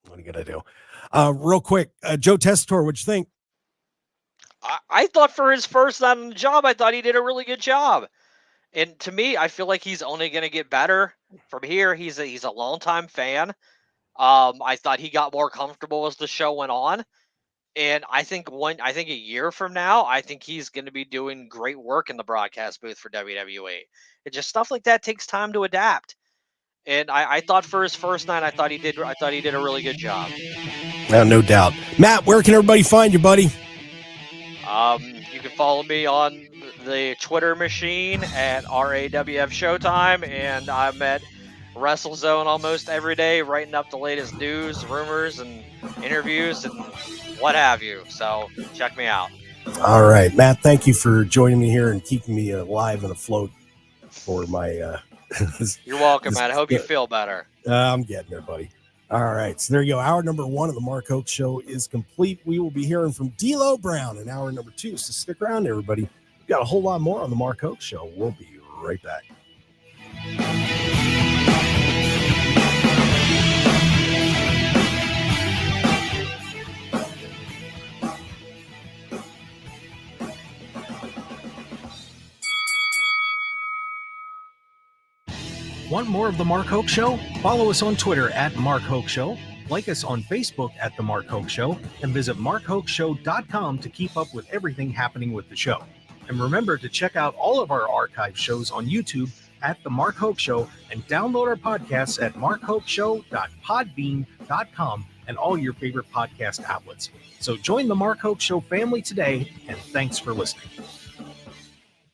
what are you going to do? Real quick, Joe Tessitore, what'd you think? I thought for his first night on the job, I thought he did a really good job. And to me, I feel like he's only going to get better from here. He's a longtime fan. I thought he got more comfortable as the show went on. And I think a year from now, I think he's going to be doing great work in the broadcast booth for WWE. It's just stuff like that takes time to adapt. And I thought for his first night, I thought he did a really good job. No doubt. Matt, where can everybody find you, buddy? You can follow me on the Twitter machine at RAWF Showtime, and I'm at WrestleZone almost every day, writing up the latest news, rumors, and interviews, and what have you. So check me out. All right, Matt, thank you for joining me here and keeping me alive and afloat for my You're welcome, man. I hope you feel better. I'm getting there, buddy. All right, so there you go. Hour number 1 of the Mark Hoke Show is complete. We will be hearing from D'Lo Brown in hour number 2, so stick around, everybody. We've got a whole lot more on the Mark Hoke Show. We'll be right back. Want more of The Mark Hoke Show? Follow us on Twitter at Mark Hoke Show, like us on Facebook at The Mark Hoke Show, and visit markhokeshow.com to keep up with everything happening with the show. And remember to check out all of our archive shows on YouTube at The Mark Hoke Show and download our podcasts at markhokeshow.podbean.com and all your favorite podcast outlets. So join The Mark Hoke Show family today, and thanks for listening.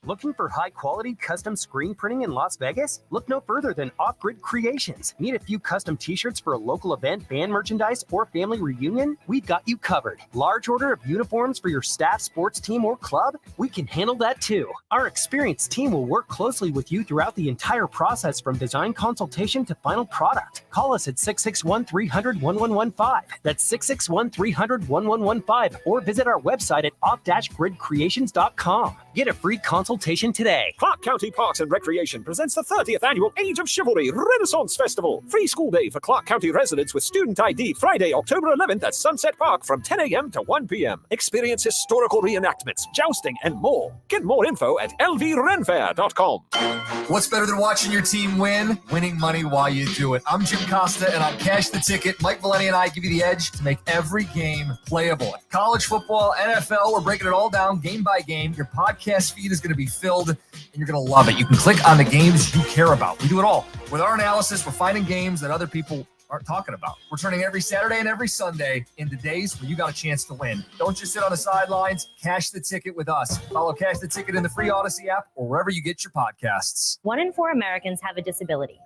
Looking for high-quality custom screen printing in Las Vegas? Look no further than Off-Grid Creations. Need a few custom t-shirts for a local event, band merchandise, or family reunion? We've got you covered. Large order of uniforms for your staff, sports team, or club? We can handle that too. Our experienced team will work closely with you throughout the entire process from design consultation to final product. Call us at 661-300-1115. That's 661-300-1115, or visit our website at off-gridcreations.com. Get a free consultation today. Clark County Parks and Recreation presents the 30th Annual Age of Chivalry Renaissance Festival. Free school day for Clark County residents with student ID Friday, October 11th at Sunset Park from 10 a.m. to 1 p.m. Experience historical reenactments, jousting, and more. Get more info at lvrenfair.com. What's better than watching your team win? Winning money while you do it. I'm Jim Costa, and on Cash the Ticket, Mike Valeni and I give you the edge to make every game playable. College football, NFL, we're breaking it all down game by game. Your podcast feed is going to be filled, and you're going to love it. You can click on the games you care about. We do it all. With our analysis, we're finding games that other people aren't talking about. We're turning every Saturday and every Sunday into days where you got a chance to win. Don't just sit on the sidelines. Cash the ticket with us. Follow Cash the Ticket in the free Odyssey app or wherever you get your podcasts. 1 in 4 Americans have a disability.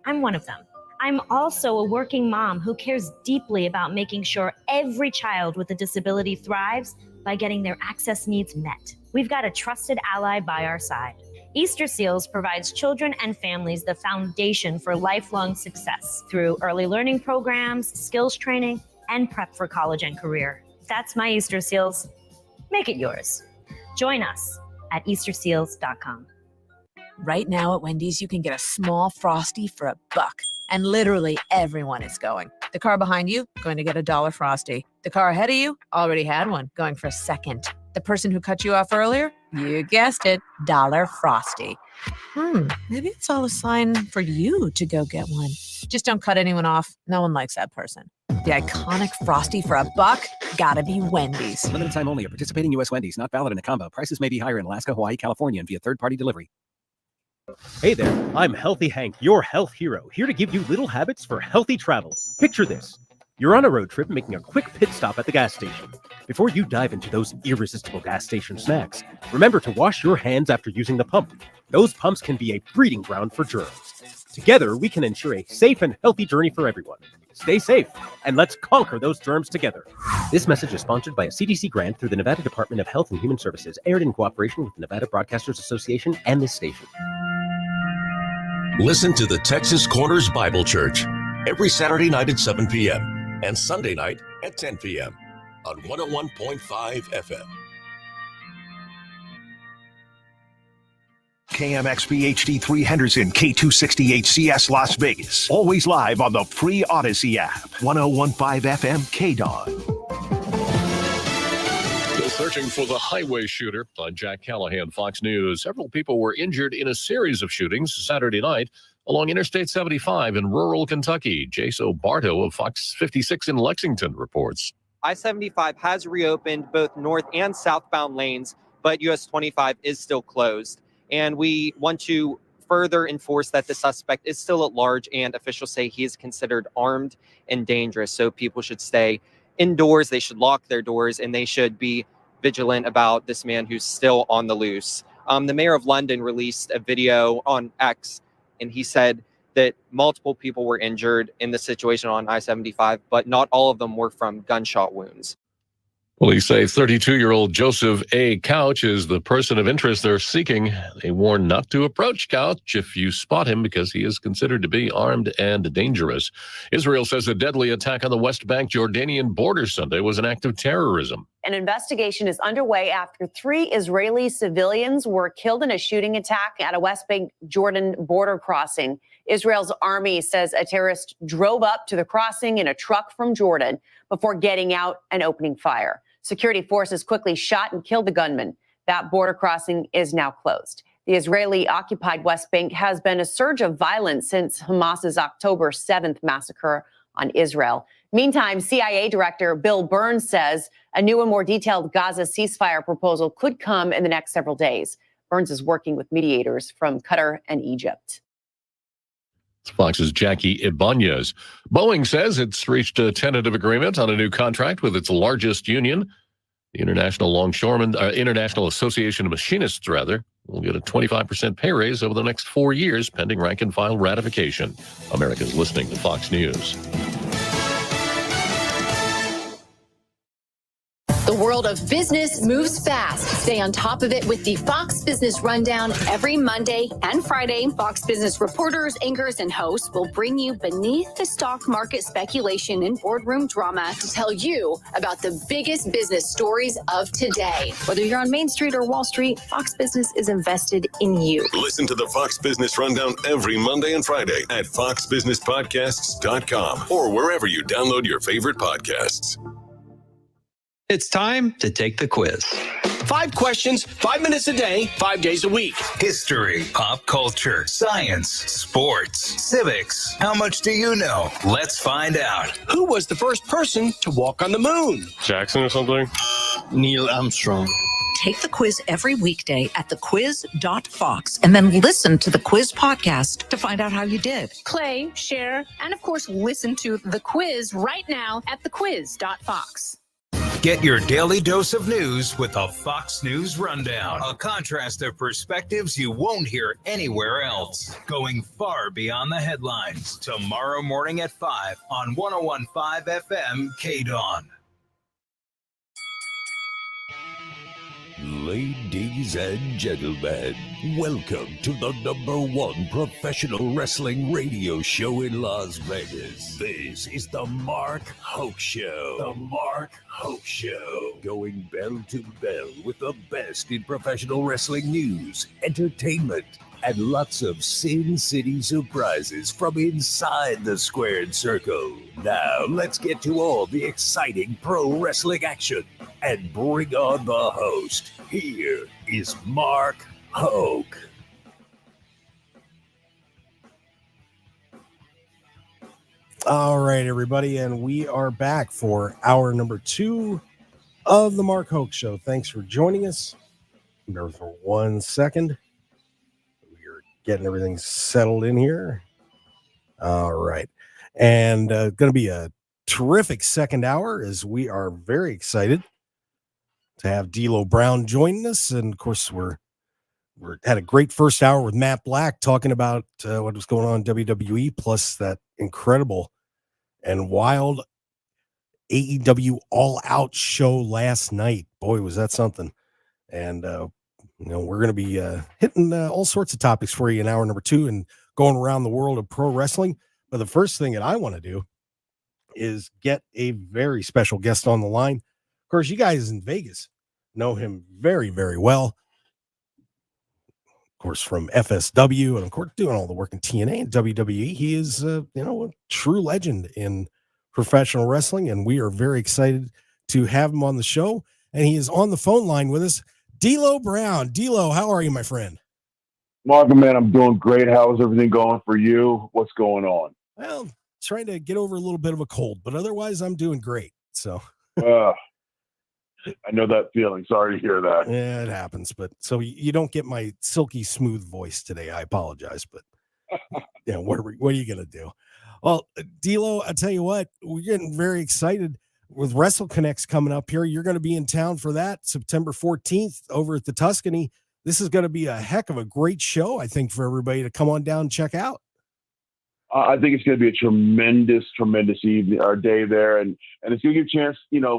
I'm one of them. I'm also a working mom who cares deeply about making sure every child with a disability thrives by getting their access needs met. We've got a trusted ally by our side. Easter Seals provides children and families the foundation for lifelong success through early learning programs, skills training, and prep for college and career. That's my Easter Seals. Make it yours. Join us at easterseals.com. Right now at Wendy's, you can get a small Frosty for $1, and literally everyone is going. The car behind you, going to get a $1 Frosty. The car ahead of you, already had one, going for a second. The person who cut you off earlier, you guessed it, $1 Frosty. Maybe it's all a sign for you to go get one. Just don't cut anyone off. No one likes that person. The iconic Frosty for $1, gotta be Wendy's. Limited time only at participating U.S. Wendy's. Not valid in a combo. Prices may be higher in Alaska, Hawaii, California, and via third-party delivery. Hey there, I'm Healthy Hank, your health hero, here to give you little habits for healthy travel. Picture this. You're on a road trip making a quick pit stop at the gas station. Before you dive into those irresistible gas station snacks, remember to wash your hands after using the pump. Those pumps can be a breeding ground for germs. Together, we can ensure a safe and healthy journey for everyone. Stay safe, and let's conquer those germs together. This message is sponsored by a CDC grant through the Nevada Department of Health and Human Services, aired in cooperation with the Nevada Broadcasters Association and this station. Listen to the Texas Corners Bible Church every Saturday night at 7 p.m. and Sunday night at 10 p.m. on 101.5 FM. KMXP HD3 Henderson, K268CS Las Vegas. Always live on the free Odyssey app. 101.5 FM KDAWN. Still searching for the highway shooter. I'm Jack Callahan, Fox News. Several people were injured in a series of shootings Saturday night along Interstate 75 in rural Kentucky. Jaso Barto of Fox 56 in Lexington reports. I-75 has reopened both north and southbound lanes, but US 25 is still closed. And we want to further enforce that the suspect is still at large, and officials say he is considered armed and dangerous. So people should stay indoors, they should lock their doors, and they should be vigilant about this man who's still on the loose. The mayor of London released a video on X, and he said that multiple people were injured in the situation on I-75, but not all of them were from gunshot wounds. Police say 32-year-old Joseph A. Couch is the person of interest they're seeking. They warn not to approach Couch if you spot him because he is considered to be armed and dangerous. Israel says a deadly attack on the West Bank Jordanian border Sunday was an act of terrorism. An investigation is underway after 3 Israeli civilians were killed in a shooting attack at a West Bank Jordan border crossing. Israel's army says a terrorist drove up to the crossing in a truck from Jordan before getting out and opening fire. Security forces quickly shot and killed the gunman. That border crossing is now closed. The Israeli-occupied West Bank has been a surge of violence since Hamas's October 7th massacre on Israel. Meantime, CIA Director Bill Burns says a new and more detailed Gaza ceasefire proposal could come in the next several days. Burns is working with mediators from Qatar and Egypt. Fox's Jackie Ibanez. Boeing says it's reached a tentative agreement on a new contract with its largest union, the International Association of Machinists, will get a 25% pay raise over the next 4 years, pending rank and file ratification. America's listening to Fox News. The world of business moves fast. Stay on top of it with the Fox Business Rundown every Monday and Friday. Fox Business reporters, anchors, and hosts will bring you beneath the stock market speculation and boardroom drama to tell you about the biggest business stories of today. Whether you're on Main Street or Wall Street, Fox Business is invested in you. Listen to the Fox Business Rundown every Monday and Friday at foxbusinesspodcasts.com or wherever you download your favorite podcasts. It's time to take the quiz. 5 questions, 5 minutes a day, 5 days a week. History, pop culture, science, sports, civics. How much do you know? Let's find out. Who was the first person to walk on the moon? Jackson or something? Neil Armstrong. Take the quiz every weekday at thequiz.fox and then listen to the quiz podcast to find out how you did. Play, share, and of course, listen to the quiz right now at thequiz.fox. Get your daily dose of news with a Fox News Rundown. A contrast of perspectives you won't hear anywhere else. Going far beyond the headlines. Tomorrow morning at 5 on 101.5 FM KDAWN. Ladies and gentlemen, welcome to the #1 professional wrestling radio show in Las Vegas. This is the Mark Hoke Show. The Mark Hoke Show. Going bell to bell with the best in professional wrestling news, entertainment, and lots of Sin City surprises from inside the squared circle. Now, let's get to all the exciting pro wrestling action and bring on the host. Here is Mark Hoke. All right, everybody, and we are back for hour number 2 of the Mark Hoke Show. Thanks for joining us. Remember for 1 second. Getting everything settled in here. All right. And going to be a terrific second hour as we are very excited to have D'Lo Brown joining us. And of course, we're had a great first hour with Matt Black talking about what was going on in WWE, plus that incredible and wild AEW All Out show last night. Boy, was that something. And we're going to be hitting all sorts of topics for you in hour number 2 and going around the world of pro wrestling. But the first thing that I want to do is get a very special guest on the line. Of course, you guys in Vegas know him very, very well. Of course, from FSW and, of course, doing all the work in TNA and WWE. He is, a true legend in professional wrestling, and we are very excited to have him on the show. And he is on the phone line with us. D'Lo Brown. D'Lo, how are you, my friend? Mark, man, I'm doing great. How's everything going for you? What's going on? Well, trying to get over a little bit of a cold, but otherwise I'm doing great. So I know that feeling. Sorry to hear that. Yeah, it happens. But so you don't get my silky smooth voice today. I apologize, but what are you going to do? Well, D'Lo, I tell you what, we're getting very excited with Wrestle Connects coming up here. You're going to be in town for that September 14th over at the Tuscany. This is going to be a heck of a great show, I think, for everybody to come on down and check out. I think it's going to be a tremendous evening or day there, and it's going to give a chance,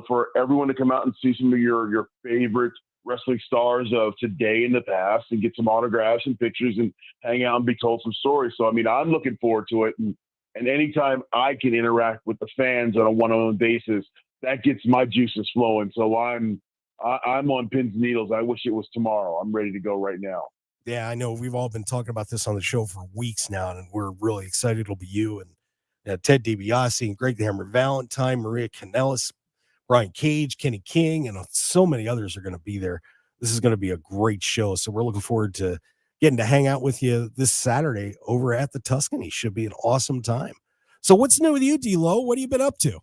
for everyone to come out and see some of your favorite wrestling stars of today and the past, and get some autographs and pictures and hang out and be told some stories. So, I mean, I'm looking forward to it, and anytime I can interact with the fans on a one-on-one basis, that gets my juices flowing. So I'm on pins and needles. I wish it was tomorrow. I'm ready to go right now. Yeah, I know we've all been talking about this on the show for weeks now, and we're really excited. It'll be you and Ted DiBiase and Greg the Hammer Valentine, Maria Kanellis, Brian Cage, Kenny King, and so many others are going to be there. This is going to be a great show. So we're looking forward to getting to hang out with you this Saturday over at the Tuscany. Should be an awesome time. So what's new with you, D-Lo? What have you been up to?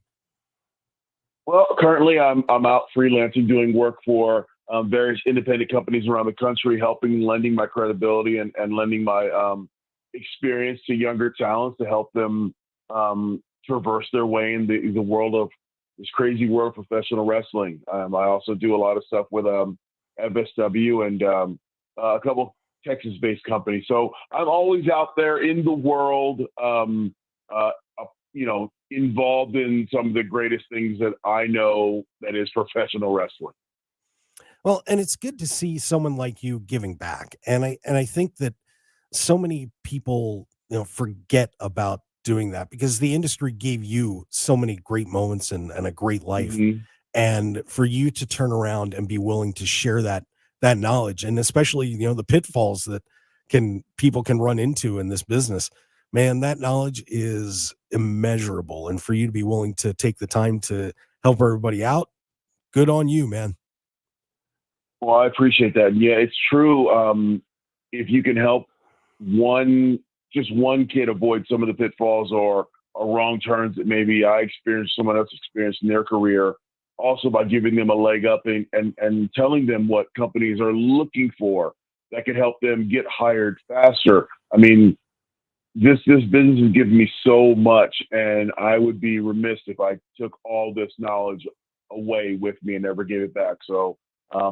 Well, currently I'm out freelancing, doing work for various independent companies around the country, lending my credibility and lending my experience to younger talents to help them traverse their way in the world of this crazy world of professional wrestling. I also do a lot of stuff with FSW and a couple Texas-based companies. So I'm always out there in the world, involved in some of the greatest things that I know that is professional wrestling. Well, and it's good to see someone like you giving back. And I think that so many people, forget about doing that because the industry gave you so many great moments and a great life. Mm-hmm. And for you to turn around and be willing to share that knowledge, and especially, the pitfalls that people can run into in this business, man, that knowledge is immeasurable. And for you to be willing to take the time to help everybody out, good on you, man. Well, I appreciate that. Yeah, it's true. If you can help just one kid avoid some of the pitfalls or wrong turns that maybe I experienced, someone else experienced in their career, also by giving them a leg up and telling them what companies are looking for that could help them get hired faster. I mean, this business has given me so much, and I would be remiss if I took all this knowledge away with me and never gave it back. So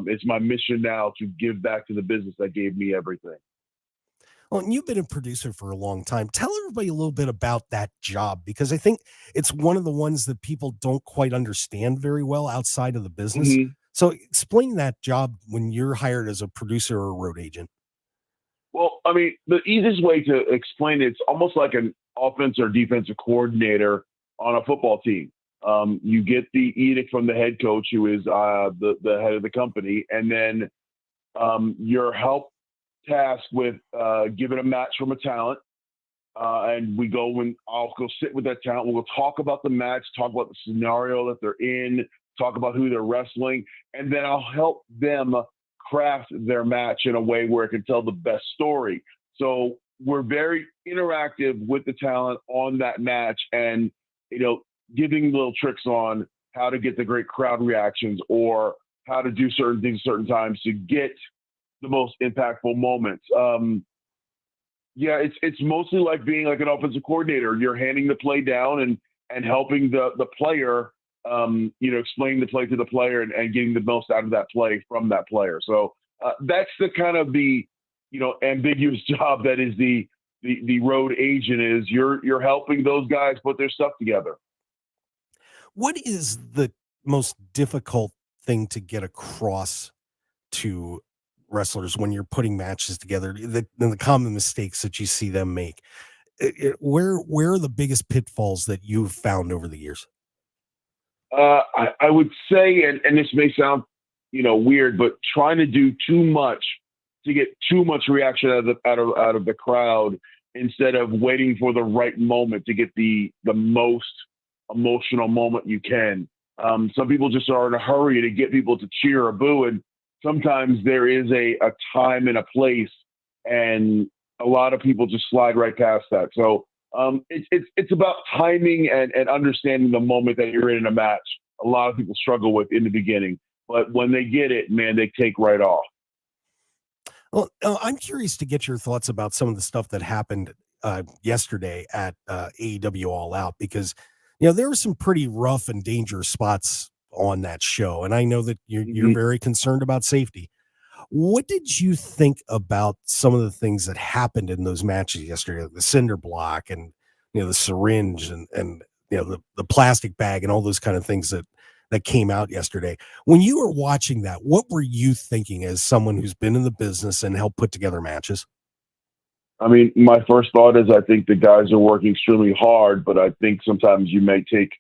it's my mission now to give back to the business that gave me everything. Well, and you've been a producer for a long time. Tell everybody a little bit about that job, because I think it's one of the ones that people don't quite understand very well outside of the business. Mm-hmm. So explain that job when you're hired as a producer or a road agent. Well, I mean, the easiest way to explain it's almost like an offense or defensive coordinator on a football team. You get the edict from the head coach, who is the head of the company, and then you're tasked with giving a match from a talent. And I'll go sit with that talent. We'll talk about the match, talk about the scenario that they're in, talk about who they're wrestling, and then I'll help them craft their match in a way where it can tell the best story. So we're very interactive with the talent on that match, and giving little tricks on how to get the great crowd reactions or how to do certain things certain times to get the most impactful moments. It's mostly like being like an offensive coordinator. You're handing the play down and helping the player, explaining the play to the player and getting the most out of that play from that player. So that's the kind of the ambiguous job that is the road agent is. You're helping those guys put their stuff together. What is the most difficult thing to get across to wrestlers when you're putting matches together? The common mistakes that you see them make. Where are the biggest pitfalls that you've found over the years? I would say, and this may sound weird, but trying to do too much to get too much reaction out of the crowd instead of waiting for the right moment to get the most emotional moment you can. Some people just are in a hurry to get people to cheer or boo, and sometimes there is a time and a place, and a lot of people just slide right past that. So it's about timing and understanding the moment that you're in a match. A lot of people struggle with in the beginning, but when they get it, man, they take right off. Well, I'm curious to get your thoughts about some of the stuff that happened yesterday at AEW All Out, because there were some pretty rough and dangerous spots on that show, and I know that you're very concerned about safety. What did you think about some of the things that happened in those matches yesterday, like the cinder block and the syringe and the plastic bag and all those kind of things that came out yesterday. When you were watching that, what were you thinking as someone who's been in the business and helped put together matches? I mean, my first thought is I think the guys are working extremely hard, but I think sometimes you may take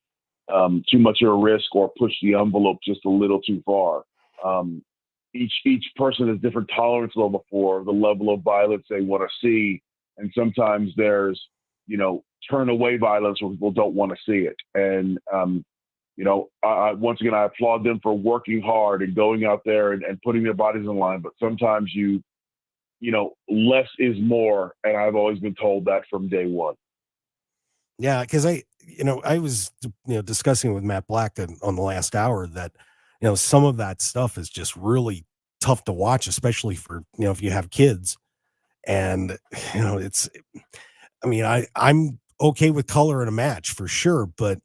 too much of a risk or push the envelope just a little too far. Each person has different tolerance level for the level of violence they want to see, and sometimes there's turn away violence where people don't want to see it. And once again, I applaud them for working hard and going out there and putting their bodies in line. But sometimes less is more, and I've always been told that from day one. Yeah, because I was discussing with Matt Black on the last hour that some of that stuff is just really tough to watch, especially for if you have kids. And I'm okay with color in a match for sure, but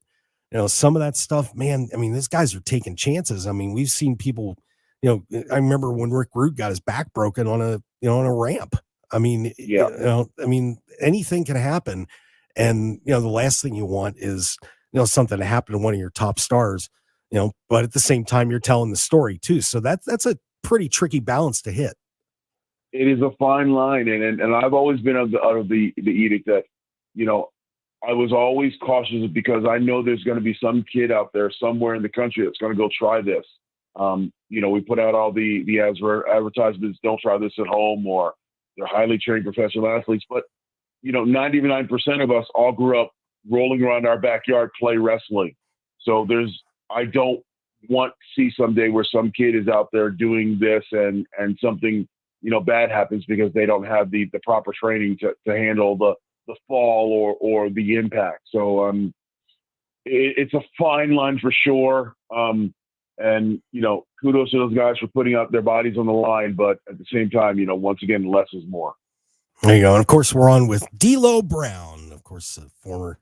some of that stuff, man, I mean, these guys are taking chances. I mean, we've seen people, I remember when Rick Rude got his back broken on a ramp. I mean, anything can happen. And, the last thing you want is, something to happen to one of your top stars, but at the same time, you're telling the story too. So that's a pretty tricky balance to hit. It is a fine line. And I've always been of the edict that, I was always cautious because I know there's going to be some kid out there somewhere in the country that's going to go try this. We put out all the advertisements, don't try this at home, or they're highly trained professional athletes. But, 99% of us all grew up rolling around our backyard, play wrestling. So I don't want to see someday where some kid is out there doing this and something, bad happens because they don't have the proper training to handle the fall or the impact. So it's a fine line for sure. And kudos to those guys for putting out their bodies on the line. But at the same time, once again, less is more. There you go. And of course, we're on with D'Lo Brown, of course, a former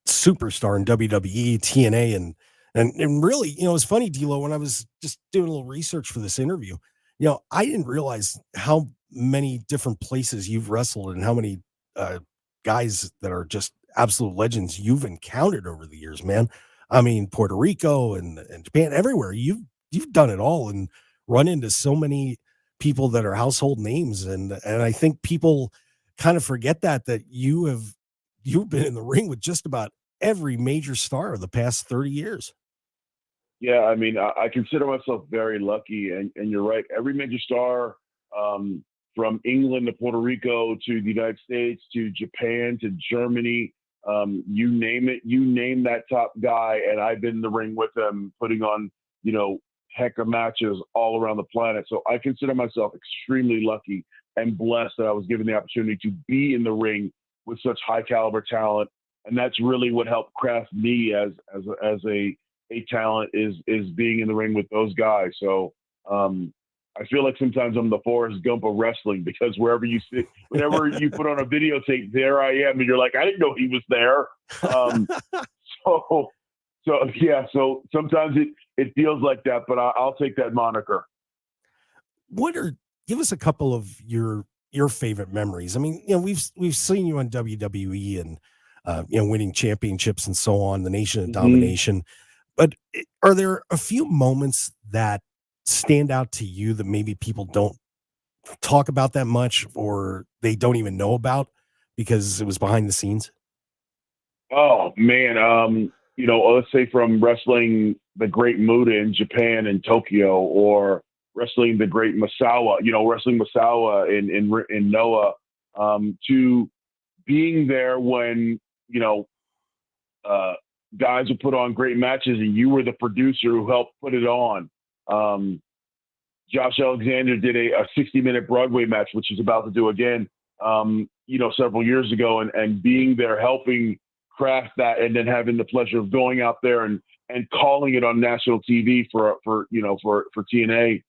superstar in WWE, TNA, and really, it's funny, D'Lo, when I was just doing a little research for this interview, I didn't realize how many different places you've wrestled and how many guys that are just absolute legends you've encountered over the years, man. I mean, Puerto Rico and Japan, everywhere. You've done it all and run into so many people that are household names. And I think people kind of forget that you've been in the ring with just about every major star of the past 30 years. Yeah, I mean, I consider myself very lucky, and you're right. Every major star, from England to Puerto Rico to the United States to Japan to Germany, you name it, you name that top guy, and I've been in the ring with them, putting on, heck of matches all around the planet. So I consider myself extremely lucky and blessed that I was given the opportunity to be in the ring with such high caliber talent, and that's really what helped craft me as a talent is being in the ring with those guys. So I feel like sometimes I'm the Forrest Gump of wrestling, because wherever you sit, whenever you put on a videotape, there I am, and you're like, I didn't know he was there. So sometimes it feels like that, but I'll take that moniker. Give us a couple of your favorite memories. I mean, we've seen you on WWE and winning championships and so on, the Nation of Domination. But are there a few moments that stand out to you that maybe people don't talk about that much, or they don't even know about because it was behind the scenes? Oh man. Let's say from wrestling the Great Muta in Japan and Tokyo, or wrestling the Great Misawa, wrestling Misawa in Noah, to being there when, guys would put on great matches and you were the producer who helped put it on. Josh Alexander did a 60-minute Broadway match, which he's about to do again, several years ago, and being there helping craft that, and then having the pleasure of going out there and calling it on national TV for TNA.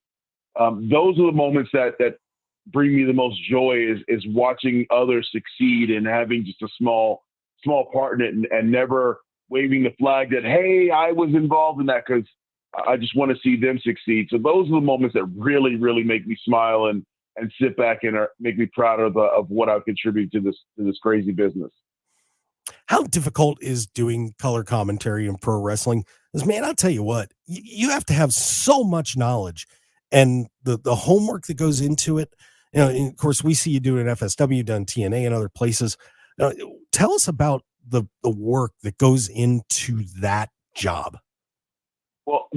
Those are the moments that bring me the most joy, is watching others succeed and having just a small part in it, and never waving the flag that, hey, I was involved in that, because I just want to see them succeed. So those are the moments that really, really make me smile and sit back and make me proud of what I've contributed to this crazy business. How difficult is doing color commentary in pro wrestling? Because, man, I'll tell you what, you have to have so much knowledge and the homework that goes into it. You know, and of course, we see you do it at FSW, done TNA and other places. Tell us about the work that goes into that job. Well,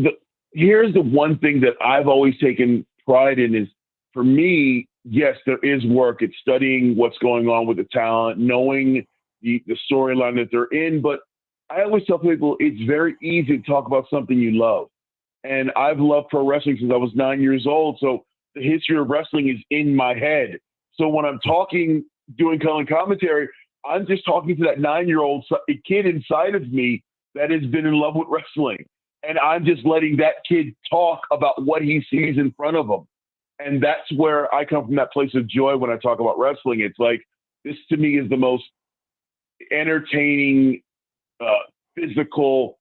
here's the one thing that I've always taken pride in is, for me, yes, there is work. It's studying what's going on with the talent, knowing the storyline that they're in. But I always tell people it's very easy to talk about something you love. And I've loved pro wrestling since I was 9 years old. So the history of wrestling is in my head. So when I'm doing color commentary, I'm just talking to that 9-year-old kid inside of me that has been in love with wrestling. And I'm just letting that kid talk about what he sees in front of him. And that's where I come from, that place of joy when I talk about wrestling. It's like, this to me is the most entertaining, physical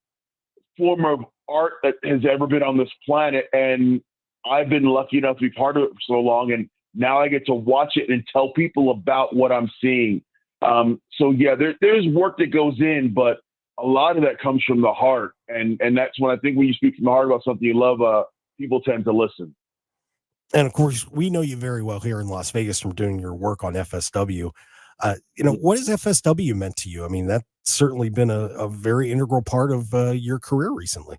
form of art that has ever been on this planet. And I've been lucky enough to be part of it for so long. And now I get to watch it and tell people about what I'm seeing. So yeah, there's work that goes in, but a lot of that comes from the heart. And that's when I think when you speak from the heart about something you love, people tend to listen. And of course, we know you very well here in Las Vegas from doing your work on FSW. What has FSW meant to you? I mean, that's certainly been a very integral part of your career recently.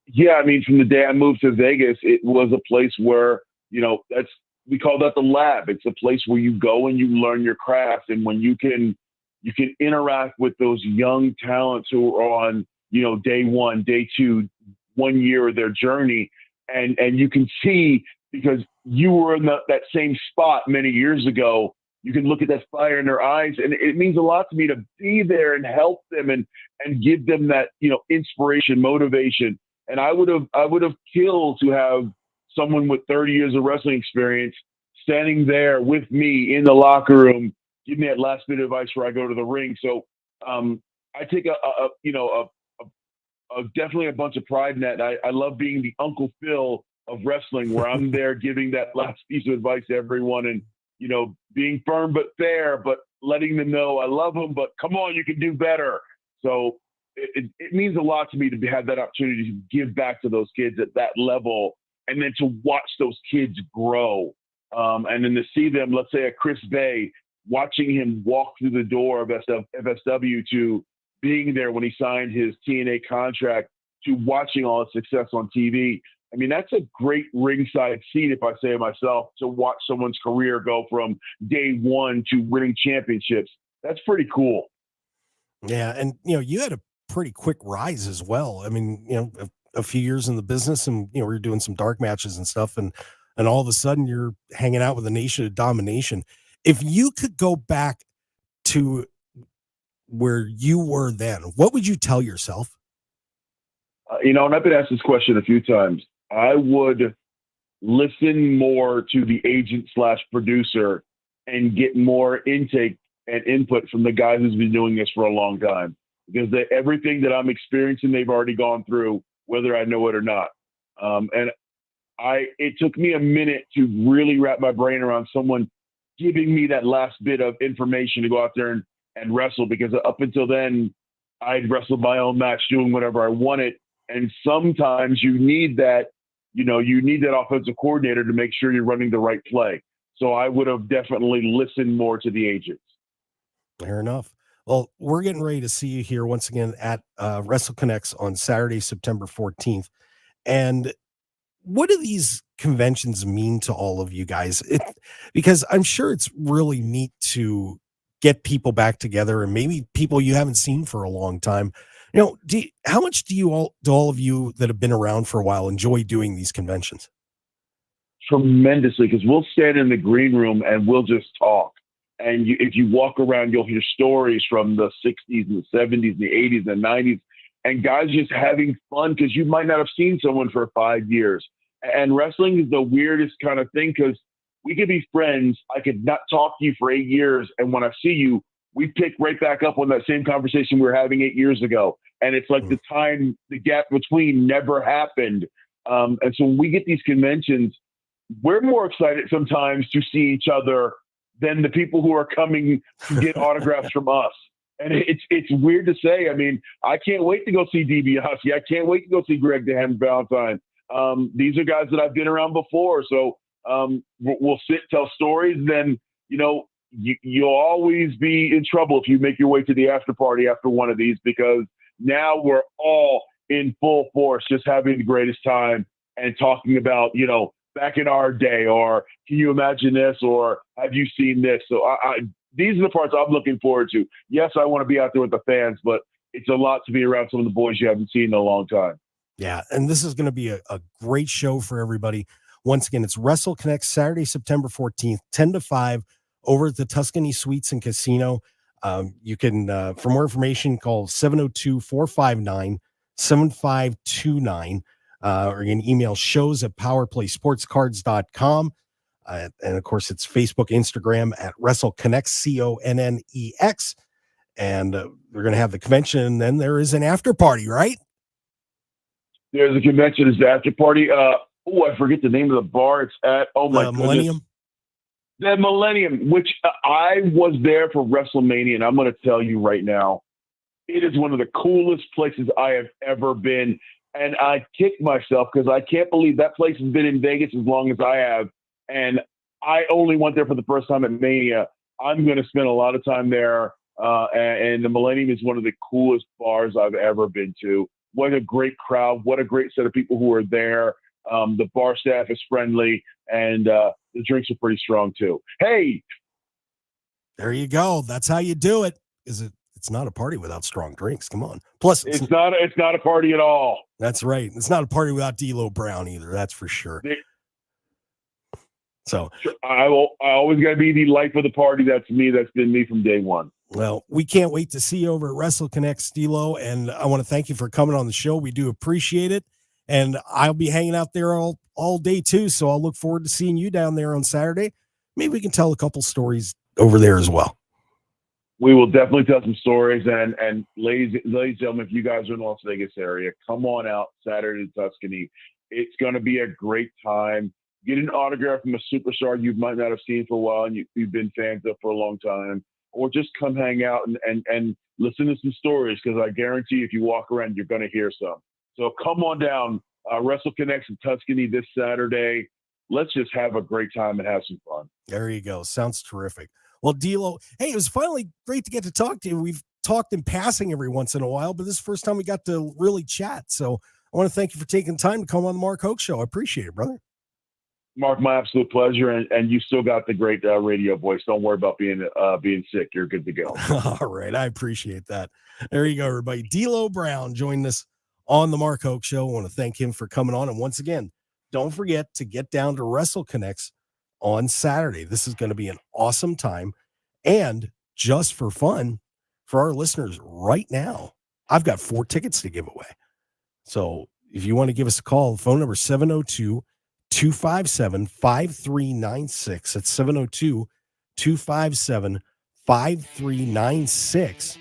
Yeah, I mean, from the day I moved to Vegas, it was a place where, we call that the lab. It's a place where you go and you learn your craft. And when you can interact with those young talents who are on, day one, day two, 1 year of their journey, and you can see, because you were in that same spot many years ago, you can look at that fire in their eyes, and it means a lot to me to be there and help them and give them that, inspiration, motivation. And I would have killed to have someone with 30 years of wrestling experience standing there with me in the locker room, give me that last bit of advice where I go to the ring. So I take definitely a bunch of pride in that. I love being the Uncle Phil of wrestling, where I'm there giving that last piece of advice to everyone, and being firm but fair, but letting them know I love them, but come on, you can do better. So it means a lot to me to have that opportunity to give back to those kids at that level, and then to watch those kids grow. And then to see them, let's say a Chris Bay, watching him walk through the door of FSW to being there when he signed his TNA contract, to watching all his success on TV. I mean, that's a great ringside seat, if I say it myself, to watch someone's career go from day one to winning championships. That's pretty cool. Yeah. And, you had a pretty quick rise as well. I mean, a few years in the business, and, we were doing some dark matches and stuff, and all of a sudden you're hanging out with the Nation of Domination. If you could go back to where you were then, what would you tell yourself? And I've been asked this question a few times. I would listen more to the agent/producer and get more intake and input from the guy who's been doing this for a long time, because everything that I'm experiencing, they've already gone through, whether I know it or not. It took me a minute to really wrap my brain around someone giving me that last bit of information to go out there and wrestle, because up until then, I'd wrestled my own match, doing whatever I wanted. And sometimes you need that, you need that offensive coordinator to make sure you're running the right play. So I would have definitely listened more to the agents. Fair enough. Well, we're getting ready to see you here once again at Wrestle Connects on Saturday, September 14th. And what do these conventions mean to all of you guys? Because I'm sure it's really neat to get people back together, and maybe people you haven't seen for a long time. How much do all of you that have been around for a while enjoy doing these conventions? Tremendously, because we'll stand in the green room and we'll just talk. And if you walk around, you'll hear stories from the 60s and the 70s, the 80s and 90s, and guys just having fun, because you might not have seen someone for 5 years. And wrestling is the weirdest kind of thing, because we could be friends. I could not talk to you for 8 years, and when I see you, we pick right back up on that same conversation we were having 8 years ago. And it's like the gap between never happened. And so when we get these conventions, we're more excited sometimes to see each other than the people who are coming to get autographs from us. And it's weird to say. I mean, I can't wait to go see DiBiase. I can't wait to go see Greg DeHaan Valentine. These are guys that I've been around before. So we'll sit, tell stories. Then, you'll always be in trouble if you make your way to the after party after one of these, because now we're all in full force, just having the greatest time and talking about, back in our day, or can you imagine this, or have you seen this? So these are the parts I'm looking forward to. Yes, I want to be out there with the fans, but it's a lot to be around some of the boys you haven't seen in a long time. Yeah, and this is going to be a great show for everybody. Once again, it's Wrestle Connect Saturday, September 14th, 10 to 5 over at the Tuscany Suites and Casino. You can, for more information, call 702-459-7529, or you can email shows@powerplaysportscards.com. And of course, it's Facebook, Instagram at Wrestle Connect, CONNEX. And we're going to have the convention, and then there is an after party, right? There's a convention, it's the after party. I forget the name of the bar. It's at, Millennium. The Millennium, which I was there for WrestleMania, and I'm going to tell you right now, it is one of the coolest places I have ever been. And I kick myself because I can't believe that place has been in Vegas as long as I have. And I only went there for the first time at Mania. I'm going to spend a lot of time there. And the Millennium is one of the coolest bars I've ever been to. What a great crowd. What a great set of people who are there. The bar staff is friendly, and the drinks are pretty strong too. Hey, there you go. That's how you do it. It's not a party without strong drinks. Come on. Plus, it's not a party at all. That's right. It's not a party without D'Lo Brown either. That's for sure. So I always got to be the life of the party. That's me. That's been me from day one. Well, we can't wait to see you over at Wrestle Connect, D'Lo, and I want to thank you for coming on the show. We do appreciate it, and I'll be hanging out there all day too, so I'll look forward to seeing you down there on Saturday. Maybe we can tell a couple stories over there as well. We will definitely tell some stories, and ladies and gentlemen, if you guys are in the Las Vegas area, come on out Saturday in Tuscany. It's going to be a great time. Get an autograph from a superstar you might not have seen for a while and you've been fans of for a long time, or just come hang out and listen to some stories, because I guarantee if you walk around, you're going to hear some. So come on down, Wrestle Connects in Tuscany this Saturday. Let's just have a great time and have some fun. There you go. Sounds terrific. Well, D'Lo, hey, it was finally great to get to talk to you. We've talked in passing every once in a while, but this is the first time we got to really chat. So I want to thank you for taking time to come on the Mark Hoke Show. I appreciate it, brother. Mark, my absolute pleasure, and you still got the great radio voice. Don't worry about being sick. You're good to go. All right, I appreciate that. There you go, everybody. D'Lo Brown joined us on the Mark Hoke Show. I want to thank him for coming on, and once again, don't forget to get down to Wrestle Connects on Saturday. This is going to be an awesome time, and just for fun, for our listeners right now, I've got 4 tickets to give away. So if you want to give us a call, the phone number is 702-257-5396. That's 702-257-5396.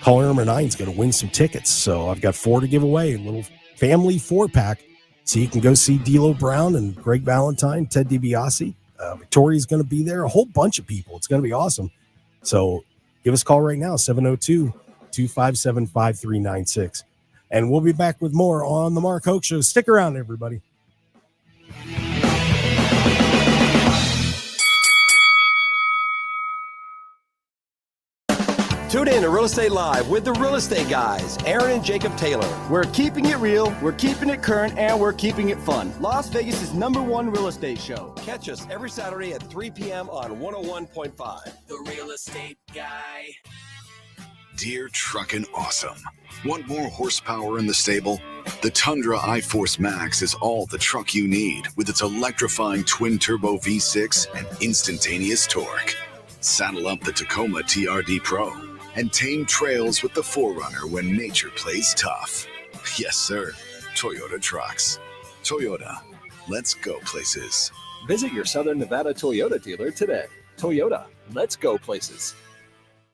Caller number 9 is going to win some tickets. So I've got 4 to give away, a little family 4-pack. So you can go see D'Lo Brown and Greg Valentine, Ted DiBiase. Victoria's going to be there, a whole bunch of people. It's going to be awesome. So give us a call right now, 702-257-5396. And we'll be back with more on the Mark Hoke Show. Stick around, everybody. Tune in to Real Estate Live with the Real Estate Guys, Aaron and Jacob Taylor. We're keeping it real, we're keeping it current, and we're keeping it fun. Las Vegas' #1 real estate show. Catch us every Saturday at 3 p.m. on 101.5. The Real Estate Guy. Dear Truckin' Awesome. Want more horsepower in the stable? The Tundra iForce Max is all the truck you need with its electrifying twin-turbo V6 and instantaneous torque. Saddle up the Tacoma TRD Pro and tame trails with the 4Runner when nature plays tough. Yes, sir. Toyota trucks. Toyota. Let's go places. Visit your Southern Nevada Toyota dealer today. Toyota. Let's go places.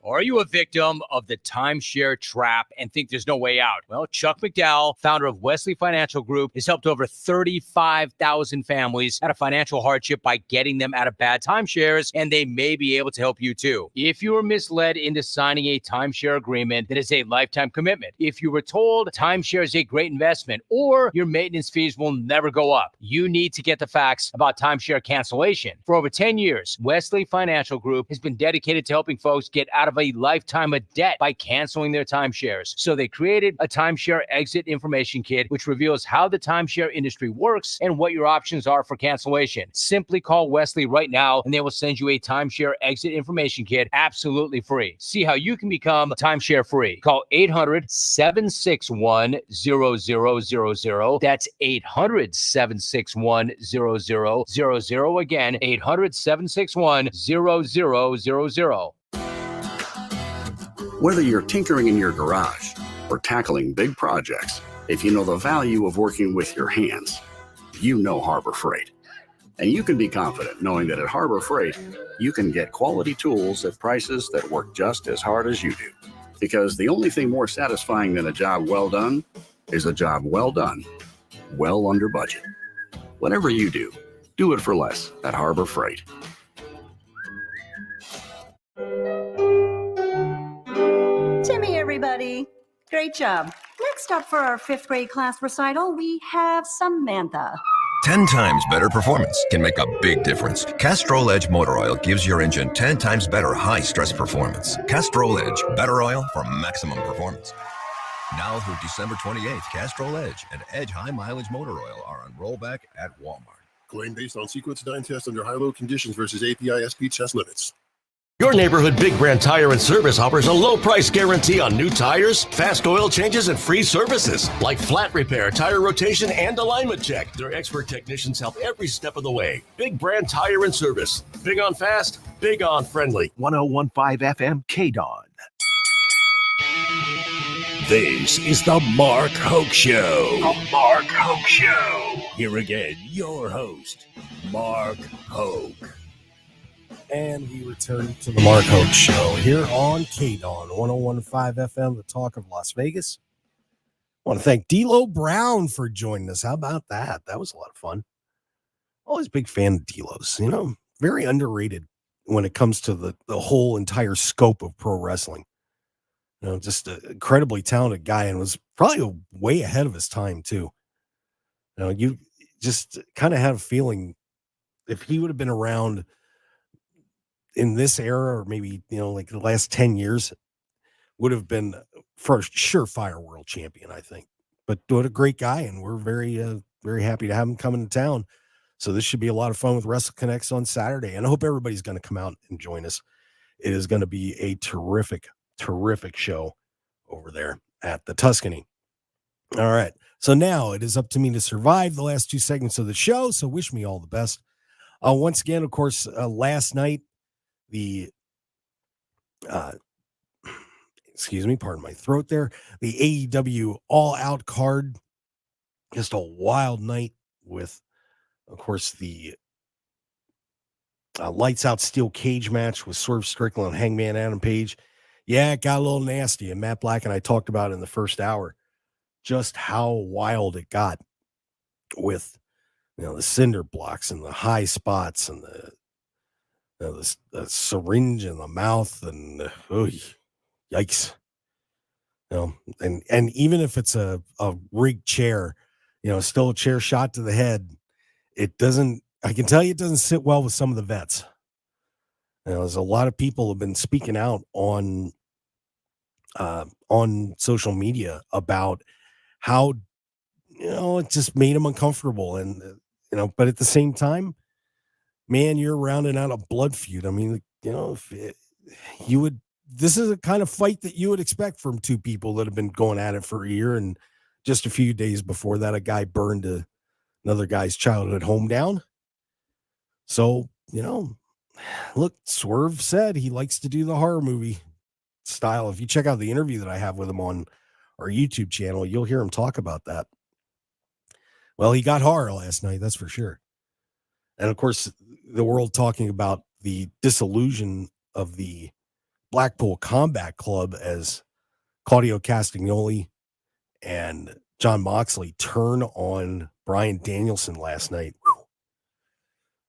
Or are you a victim of the timeshare trap and think there's no way out? Well, Chuck McDowell, founder of Wesley Financial Group, has helped over 35,000 families out of financial hardship by getting them out of bad timeshares, and they may be able to help you too. If you were misled into signing a timeshare agreement that is a lifetime commitment, if you were told timeshare is a great investment or your maintenance fees will never go up, you need to get the facts about timeshare cancellation. For over 10 years, Wesley Financial Group has been dedicated to helping folks get out of a lifetime of debt by canceling their timeshares. So they created a timeshare exit information kit, which reveals how the timeshare industry works and what your options are for cancellation. Simply call Wesley right now and they will send you a timeshare exit information kit absolutely free. See how you can become timeshare free. Call 800-761-0000. That's 800-761-0000. Again, 800-761-0000. Whether you're tinkering in your garage or tackling big projects, if you know the value of working with your hands, you know Harbor Freight. And you can be confident knowing that at Harbor Freight, you can get quality tools at prices that work just as hard as you do. Because the only thing more satisfying than a job well done is a job well done, well under budget. Whatever you do it for less at Harbor Freight. Timmy, everybody. Great job. Next up for our 5th grade class recital, we have Samantha. 10 times better performance can make a big difference. Castrol Edge Motor Oil gives your engine 10 times better high-stress performance. Castrol Edge, better oil for maximum performance. Now through December 28th, Castrol Edge and Edge High Mileage Motor Oil are on rollback at Walmart. Claim based on sequence 9 test under high-low conditions versus API SP test limits. Your neighborhood Big Brand Tire and Service offers a low price guarantee on new tires, fast oil changes, and free services like flat repair, tire rotation, and alignment check. Their expert technicians help every step of the way. Big Brand Tire and Service. Big on fast, big on friendly. 1015 FM KDAWN. This is the Mark Hoke Show. The Mark Hoke Show. Here again, your host, Mark Hoke. And we return to the Mark Hoke Show here on KDAWN 1015 FM, the talk of Las Vegas. I want to thank D'Lo Brown for joining us. How about that? That was a lot of fun. Always a big fan of D'Lo's, very underrated when it comes to the whole entire scope of pro wrestling. Just an incredibly talented guy and was probably way ahead of his time too. You just kind of had a feeling if he would have been around in this era, or maybe, like the last 10 years, would have been first surefire world champion, I think. But what a great guy. And we're very, very happy to have him coming to town. So this should be a lot of fun with Wrestle Connects on Saturday. And I hope everybody's going to come out and join us. It is going to be a terrific, terrific show over there at the Tuscany. All right. So now it is up to me to survive the last 2 segments of the show. So wish me all the best. Once again, of course, last night, the excuse me, pardon my throat there, the AEW All Out card, just a wild night with, of course, the lights out steel cage match with Swerve Strickland and Hangman Adam Page. Yeah, it got a little nasty, and Matt Black and I talked about in the first hour just how wild it got with the cinder blocks and the high spots and the syringe in the mouth and yikes. And even if it's a rigged chair, still a chair shot to the head, I can tell you it doesn't sit well with some of the vets. There's a lot of people have been speaking out on social media about how, it just made them uncomfortable. And, but at the same time, man, you're rounding out a blood feud. I mean, this is a kind of fight that you would expect from two people that have been going at it for a year. And just a few days before that, a guy burned another guy's childhood home down. So, look, Swerve said he likes to do the horror movie style. If you check out the interview that I have with him on our YouTube channel, you'll hear him talk about that. Well, he got horror last night, that's for sure. And of course, the world talking about the disillusion of the Blackpool Combat Club as Claudio Castagnoli and John Moxley turn on Bryan Danielson last night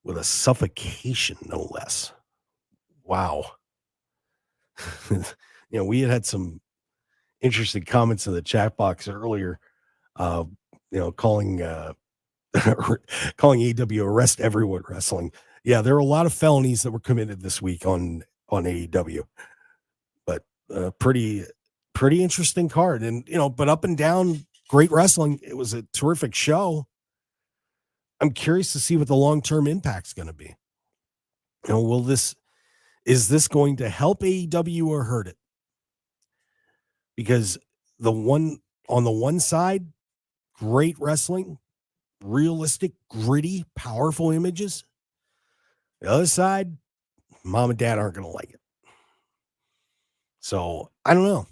with a suffocation, no less. Wow. We had some interesting comments in the chat box earlier, calling AEW Arrest Everyone Wrestling. Yeah, there are a lot of felonies that were committed this week on AEW, but pretty interesting card. And, but up and down, great wrestling. It was a terrific show. I'm curious to see what the long-term impact's going to be. Is this going to help AEW or hurt it? Because on the one side, great wrestling, realistic, gritty, powerful images. The other side, mom and dad aren't going to like it. So I don't know.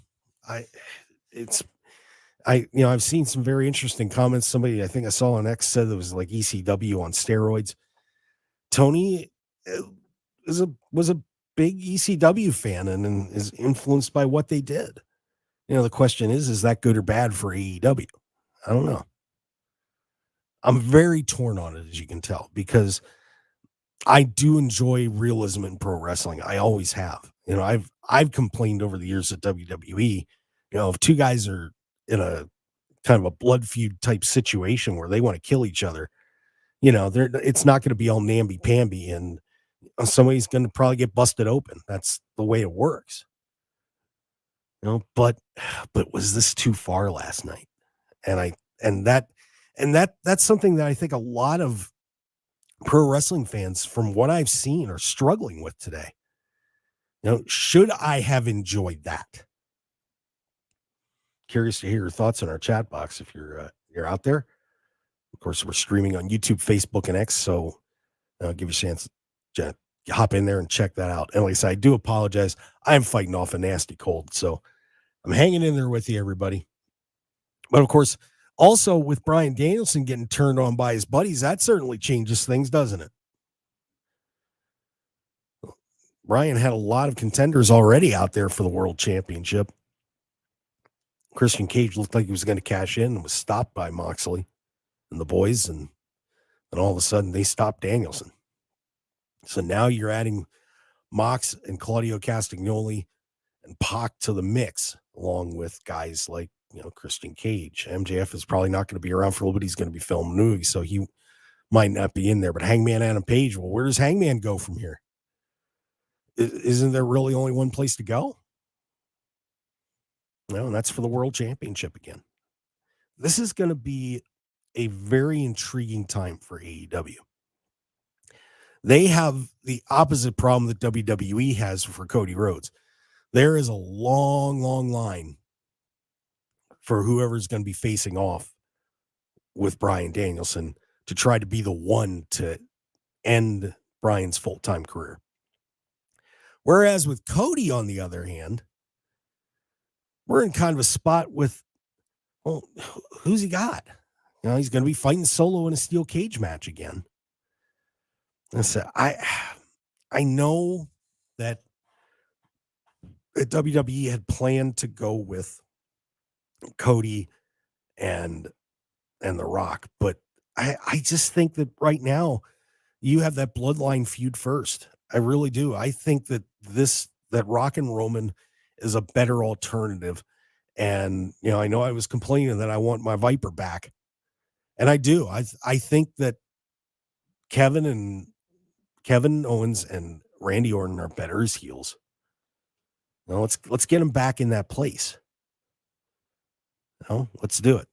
I've seen some very interesting comments. Somebody, I think I saw on X, said it was like ECW on steroids. Tony was a big ECW fan and is influenced by what they did. The question is that good or bad for AEW? I don't know. I'm very torn on it, as you can tell, because I do enjoy realism in pro wrestling. I always have. I've complained over the years at WWE, if two guys are in a kind of a blood feud type situation where they want to kill each other, it's not going to be all namby-pamby and somebody's going to probably get busted open. That's the way it works. But was this too far last night? And that's something that I think a lot of pro wrestling fans, from what I've seen, are struggling with today. Should I have enjoyed that? Curious to hear your thoughts in our chat box if you're out there. Of course, we're streaming on YouTube, Facebook, and X, so give you a chance to hop in there and check that out. And like I said, I do apologize. I'm fighting off a nasty cold, so I'm hanging in there with you, everybody. But of course, also with Bryan Danielson getting turned on by his buddies, that certainly changes things, doesn't it? Bryan had a lot of contenders already out there for the World Championship. Christian Cage looked like he was going to cash in and was stopped by Moxley and the boys, and all of a sudden they stopped Danielson. So now you're adding Mox and Claudio Castagnoli and Pac to the mix, along with guys like Christian Cage. MJF is probably not going to be around for a little bit. He's going to be filming movies, so he might not be in there. But Hangman Adam Page, well, where does Hangman go from here? Isn't there really only one place to go? No, and that's for the World Championship again. This is going to be a very intriguing time for AEW. They have the opposite problem that WWE has for Cody Rhodes. There is a long, long line for whoever's going to be facing off with Bryan Danielson to try to be the one to end Bryan's full-time career. Whereas with Cody, on the other hand, we're in kind of a spot with, well, who's he got? He's going to be fighting solo in a steel cage match again. And so I know that WWE had planned to go with Cody and The Rock, but I just think that right now you have that bloodline feud first. I really do. I think that Rock and Roman is a better alternative. And, I know I was complaining that I want my Viper back, and I do. I think that Kevin Owens and Randy Orton are better as heels. Let's get them back in that place. Let's do it.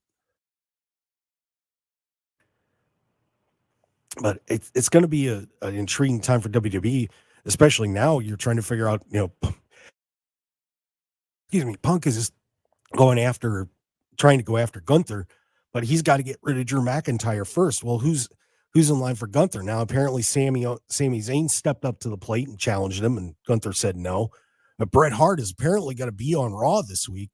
But it's going to be an intriguing time for WWE, especially now you're trying to figure out, Punk is just trying to go after Gunther, but he's got to get rid of Drew McIntyre first. Well, who's in line for Gunther? Now, apparently Sami Zayn stepped up to the plate and challenged him, and Gunther said no. But Bret Hart is apparently going to be on Raw this week.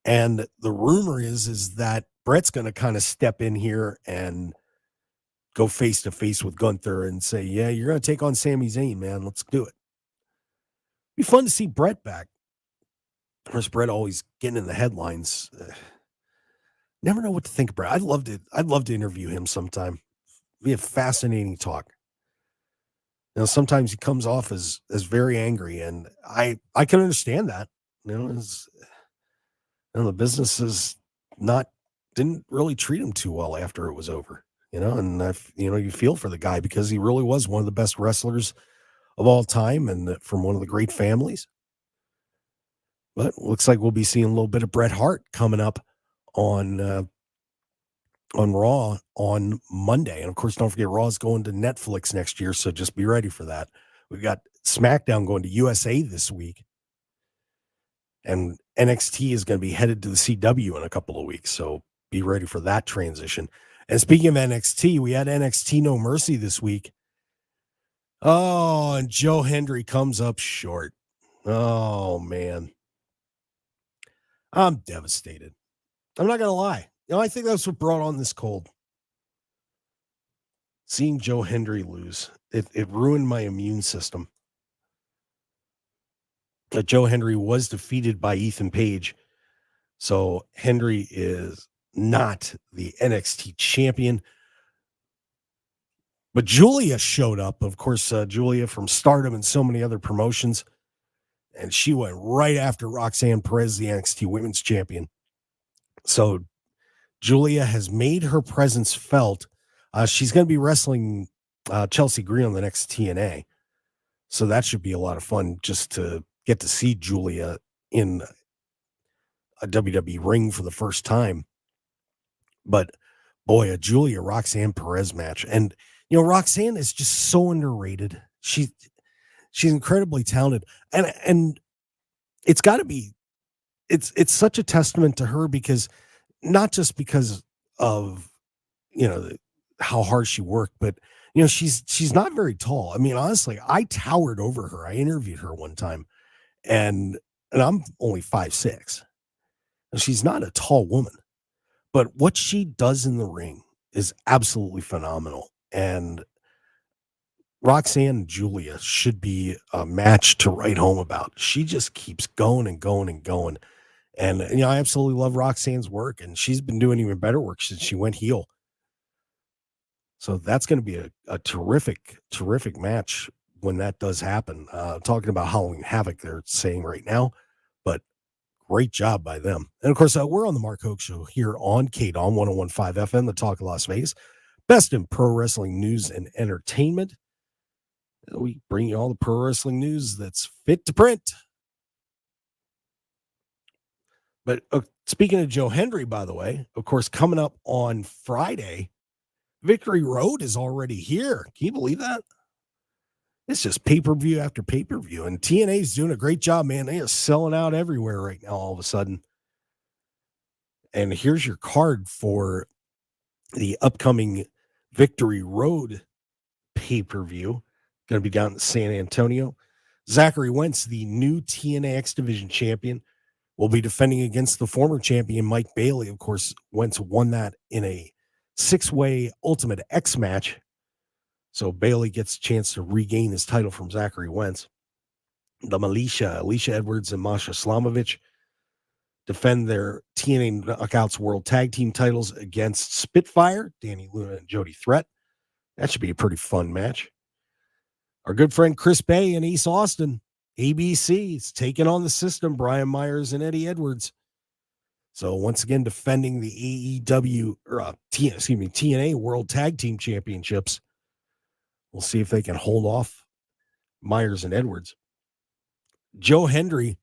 And the rumor is that Bret's going to kind of step in here and go face to face with Gunther and say, yeah, you're going to take on Sami Zayn, man. Let's do it. Be fun to see Brett back. Of course, Brett always getting in the headlines. Never know what to think of Brett. I'd love to interview him sometime. Be a fascinating talk. Sometimes he comes off as very angry, and I can understand that. The business didn't really treat him too well after it was over. And you feel for the guy because he really was one of the best wrestlers of all time and from one of the great families. But looks like we'll be seeing a little bit of Bret Hart coming up on Raw on Monday. And of course, don't forget Raw's going to Netflix next year, so just be ready for that. We've got SmackDown going to USA this week. And NXT is going to be headed to the CW in a couple of weeks, so be ready for that transition. And speaking of NXT, we had NXT No Mercy this week. Oh, and Joe Hendry comes up short. Oh, man. I'm devastated. I'm not going to lie. I think that's what brought on this cold. Seeing Joe Hendry lose, it ruined my immune system. Joe Hendry was defeated by Ethan Page. So Hendry is not the NXT champion. But Julia showed up. Of course, Julia from Stardom and so many other promotions. And she went right after Roxanne Perez, the NXT Women's Champion. So Julia has made her presence felt. She's going to be wrestling Chelsea Green on the next TNA. So that should be a lot of fun just to get to see Julia in a WWE ring for the first time. But boy, a Julia Roxanne Perez match. And, Roxanne is just so underrated. She's incredibly talented. And it's got to be, it's such a testament to her because not just because of, how hard she worked, but she's not very tall. I mean, honestly, I towered over her. I interviewed her one time and I'm only 5'6". She's not a tall woman, but what she does in the ring is absolutely phenomenal. And Roxanne and Julia should be a match to write home about. She just keeps going and going and going. And, I absolutely love Roxanne's work, and she's been doing even better work since she went heel. So that's going to be a terrific, terrific match when that does happen. Talking about Halloween Havoc, they're saying right now, but great job by them. And of course, we're on the Mark Hoke Show here on KDAWN 101.5 FM, the Talk of Las Vegas. Best in pro wrestling news and entertainment. We bring you all the pro wrestling news that's fit to print. But speaking of Joe Hendry, by the way, of course, coming up on Friday, Victory Road is already here. Can you believe that? It's just pay-per-view after pay-per-view. And TNA's doing a great job, man. They are selling out everywhere right now all of a sudden. And here's your card for the upcoming Victory Road pay-per-view. Going to be down in San Antonio. Zachary Wentz, the new TNA X Division champion, will be defending against the former champion, Mike Bailey. Of course, Wentz won that in a 6-way Ultimate X match. So Bailey gets a chance to regain his title from Zachary Wentz. The Militia, Alicia Edwards and Masha Slamovich, defend their TNA Knockouts World Tag Team titles against Spitfire, Danny Luna and Jody Threat. That should be a pretty fun match. Our good friend Chris Bay in East Austin, ABC, is taking on the System, Brian Myers and Eddie Edwards. So once again, defending the TNA World Tag Team Championships. We'll see if they can hold off Myers and Edwards. Joe Hendry,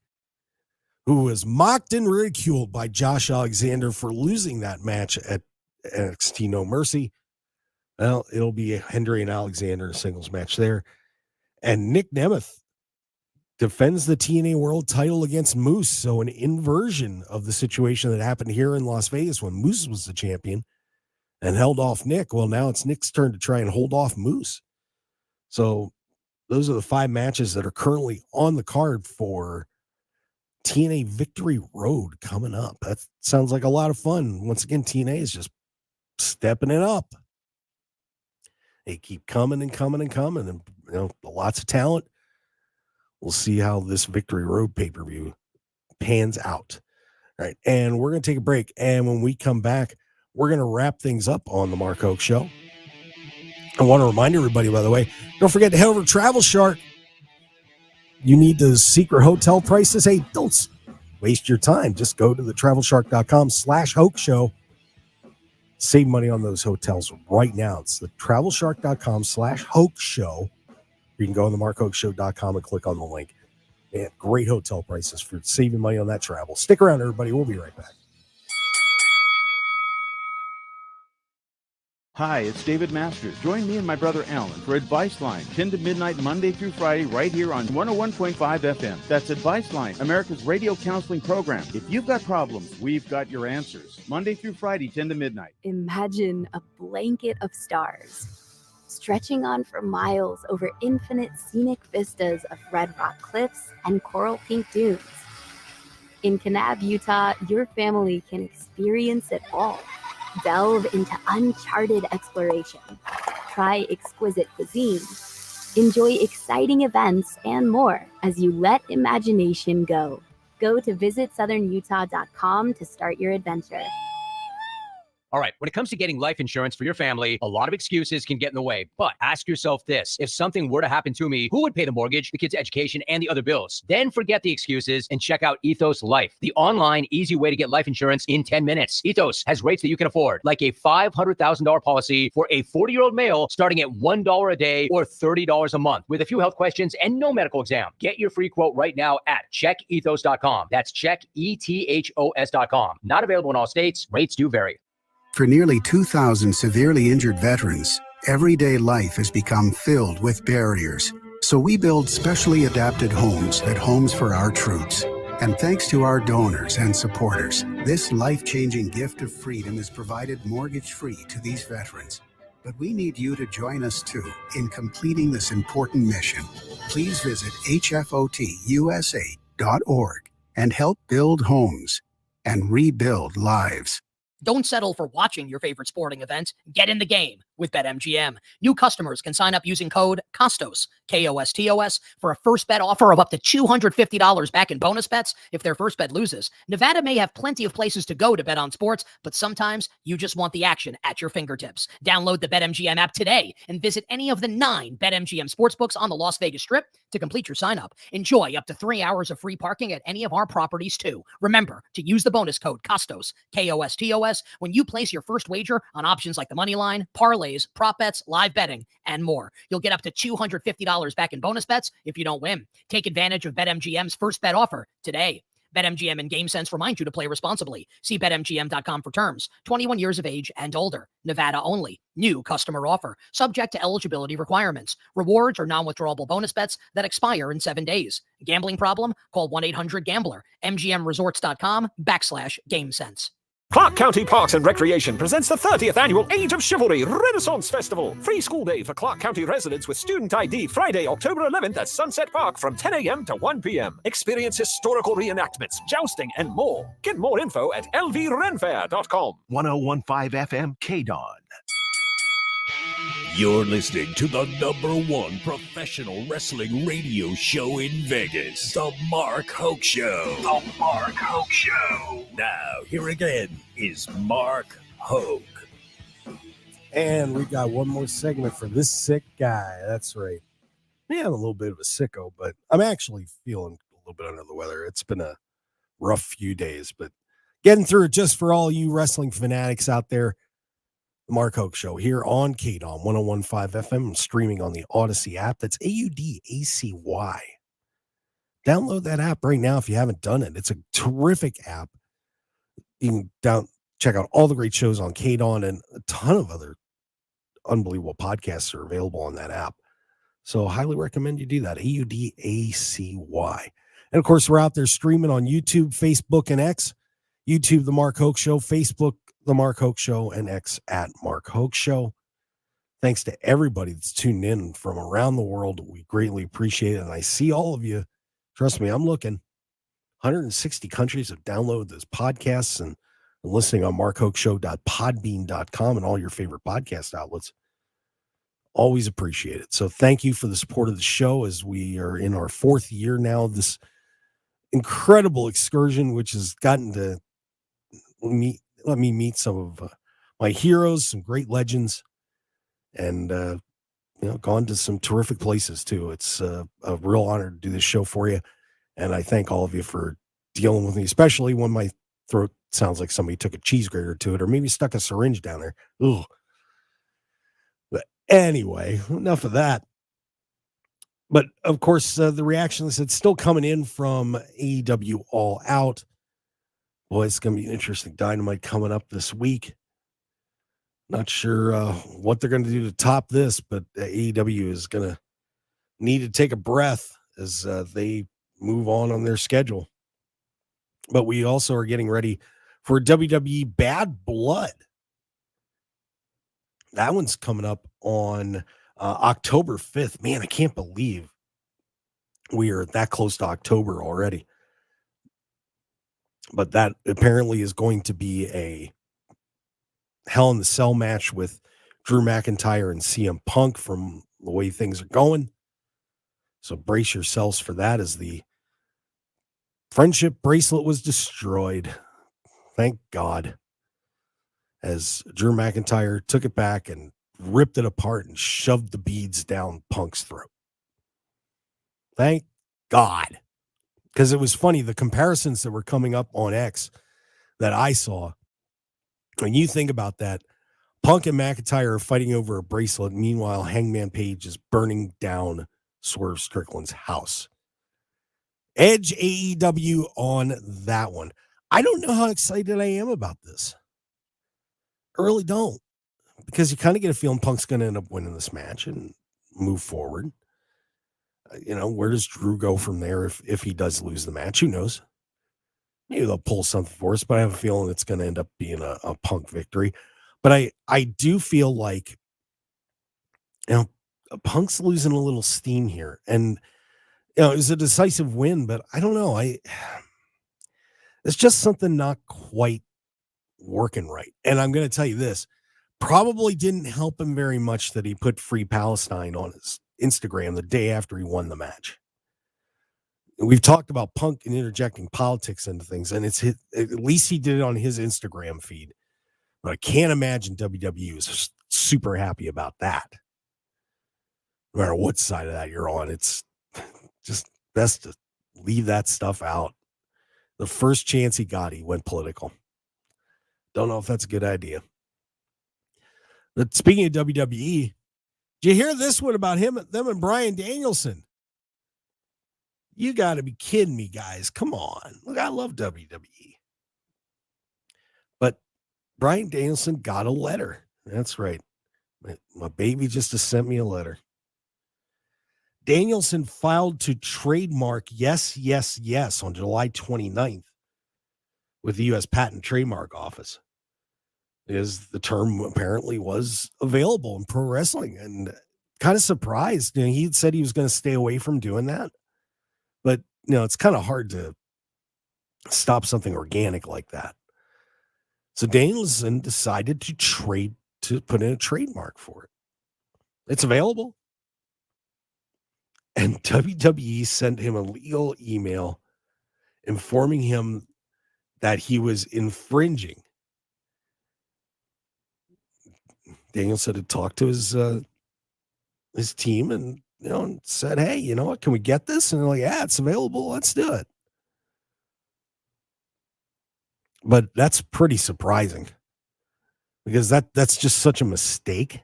who was mocked and ridiculed by Josh Alexander for losing that match at NXT No Mercy. Well, it'll be Hendry and Alexander, a singles match there. And Nick Nemeth defends the TNA World title against Moose. So an inversion of the situation that happened here in Las Vegas when Moose was the champion and held off Nick. Well, now it's Nick's turn to try and hold off Moose. So those are the 5 matches that are currently on the card for TNA Victory Road coming up. That sounds like a lot of fun. Once again, TNA is just stepping it up. They keep coming and coming and coming, and lots of talent. we'll see how this Victory Road pay-per-view pans out. All right. And we're going to take a break. And when we come back, we're going to wrap things up on the Mark Hoke Show. I want to remind everybody, by the way, don't forget to head over to Travel Shark. You need those secret hotel prices. Hey, don't waste your time. Just go to the travelshark.com/Hoke Show. Save money on those hotels right now. It's the travelshark.com/Hoke Show. You can go on the markhokeshow.com and click on the link. They have great hotel prices for saving money on that travel. Stick around, everybody. We'll be right back. Hi, it's David Masters. Join me and my brother Alan for Advice Line, 10 to midnight, Monday through Friday, right here on 101.5 FM. That's Advice Line, America's radio counseling program. If you've got problems, we've got your answers. Monday through Friday, 10 to midnight. Imagine a blanket of stars stretching on for miles over infinite scenic vistas of red rock cliffs and coral pink dunes. In Kanab, Utah, your family can experience it all. Delve into uncharted exploration, try exquisite cuisine, enjoy exciting events, and more as you let imagination go. Go to visitsouthernutah.com to start your adventure. All right, when it comes to getting life insurance for your family, a lot of excuses can get in the way. But ask yourself this: if something were to happen to me, who would pay the mortgage, the kids' education, and the other bills? Then forget the excuses and check out Ethos Life, the online, easy way to get life insurance in 10 minutes. Ethos has rates that you can afford, like a $500,000 policy for a 40-year-old male starting at $1 a day or $30 a month with a few health questions and no medical exam. Get your free quote right now at checkethos.com. That's checkethos.com. Not available in all states. Rates do vary. For nearly 2,000 severely injured veterans, everyday life has become filled with barriers. So we build specially adapted homes at Homes for Our Troops. And thanks to our donors and supporters, this life-changing gift of freedom is provided mortgage-free to these veterans. But we need you to join us too in completing this important mission. Please visit hfotusa.org and help build homes and rebuild lives. Don't settle for watching your favorite sporting event. Get in the game with BetMGM. New customers can sign up using code KOSTOS, KOSTOS, for a first bet offer of up to $250 back in bonus bets if their first bet loses. Nevada may have plenty of places to go to bet on sports, but sometimes you just want the action at your fingertips. Download the BetMGM app today and visit any of the 9 BetMGM sportsbooks on the Las Vegas Strip to complete your sign up. Enjoy up to 3 hours of free parking at any of our properties too. Remember to use the bonus code KOSTOS, KOSTOS, when you place your first wager on options like the money line, parlays, prop bets, live betting, and more. You'll get up to $250 back in bonus bets if you don't win. Take advantage of BetMGM's first bet offer today. BetMGM and GameSense remind you to play responsibly. See BetMGM.com for terms. 21 years of age and older. Nevada only. New customer offer. Subject to eligibility requirements. Rewards or non-withdrawable bonus bets that expire in 7 days. Gambling problem? Call 1-800-GAMBLER. MGMResorts.com/GameSense. Clark County Parks and Recreation presents the 30th Annual Age of Chivalry Renaissance Festival. Free school day for Clark County residents with student ID Friday, October 11th at Sunset Park from 10 a.m. to 1 p.m. Experience historical reenactments, jousting, and more. Get more info at lvrenfair.com. 101.5 FM KDAWN. You're listening to the #1 professional wrestling radio show in Vegas, The Mark Hoke Show. The Mark Hoke Show. Now, here again is Mark Hoke. And we got one more segment for this sick guy. That's right. Yeah, I'm a little bit of a sicko, but I'm actually feeling a little bit under the weather. It's been a rough few days, but getting through it just for all you wrestling fanatics out there. The Mark Hoke Show here on KDAWN 101.5 FM, streaming on the Odyssey app. That's AUDACY. Download that app right now if you haven't done it. It's a terrific app. You can check out all the great shows on KDAWN, and a ton of other unbelievable podcasts are available on that app. So highly recommend you do that. AUDACY. And of course, we're out there streaming on YouTube, Facebook, and X. YouTube, The Mark Hoke Show. Facebook, The Mark Hoke Show, and X at Mark Hoke Show. Thanks to everybody that's tuned in from around the world. We greatly appreciate it. And I see all of you. Trust me, I'm looking. 160 countries have downloaded this podcast and listening on markhokeshow.podbean.com and all your favorite podcast outlets. Always appreciate it. So thank you for the support of the show as we are in our 4th year now of this incredible excursion, which has gotten to let me meet some of my heroes, some great legends, and gone to some terrific places too. It's a real honor to do this show for you, and I thank all of you for dealing with me, especially when my throat sounds like somebody took a cheese grater to it, or maybe stuck a syringe down there. Ugh. But anyway, enough of that. But of course, the reactions that's still coming in from AEW All Out. Boy, it's going to be an interesting Dynamite coming up this week. Not sure what they're going to do to top this, but AEW is going to need to take a breath as they move on their schedule. But we also are getting ready for WWE Bad Blood. That one's coming up on October 5th. Man, I can't believe we are that close to October already. But that apparently is going to be a Hell in the Cell match with Drew McIntyre and CM Punk from the way things are going. So brace yourselves for that as the friendship bracelet was destroyed. Thank God. As Drew McIntyre took it back and ripped it apart and shoved the beads down Punk's throat. Thank God. Because it was funny, the comparisons that were coming up on X that I saw, when you think about that, Punk and McIntyre are fighting over a bracelet. Meanwhile, Hangman Page is burning down Swerve Strickland's house. Edge AEW on that one. I don't know how excited I am about this. I really don't. Because you kind of get a feeling Punk's going to end up winning this match and move forward. Where does Drew go from there if he does lose the match? Who knows? Maybe they'll pull something for us, but I have a feeling it's going to end up being a Punk victory. But I do feel like, Punk's losing a little steam here. And, it was a decisive win, but I don't know. It's just something not quite working right. And I'm going to tell you this, probably didn't help him very much that he put Free Palestine on his Instagram the day after he won the match. We've talked about Punk and interjecting politics into things, and at least he did it on his Instagram feed. But I can't imagine WWE is super happy about that. No matter what side of that you're on, it's just best to leave that stuff out. The first chance he got, he went political. Don't know if that's a good idea. But speaking of WWE, did you hear this one about them and Bryan Danielson? You got to be kidding me, guys. Come on. Look, I love WWE. But Bryan Danielson got a letter. That's right. My baby just sent me a letter. Danielson filed to trademark Yes, Yes, Yes on July 29th with the U.S. Patent and Trademark Office. Because the term apparently was available in pro wrestling, and kind of surprised. He said he was going to stay away from doing that. But, it's kind of hard to stop something organic like that. So Danielson decided to put in a trademark for it. It's available. And WWE sent him a legal email informing him that he was infringing. Danielson had talked to his team and, and said, hey, you know what, can we get this? And they're like, yeah, it's available. Let's do it. But that's pretty surprising because that's just such a mistake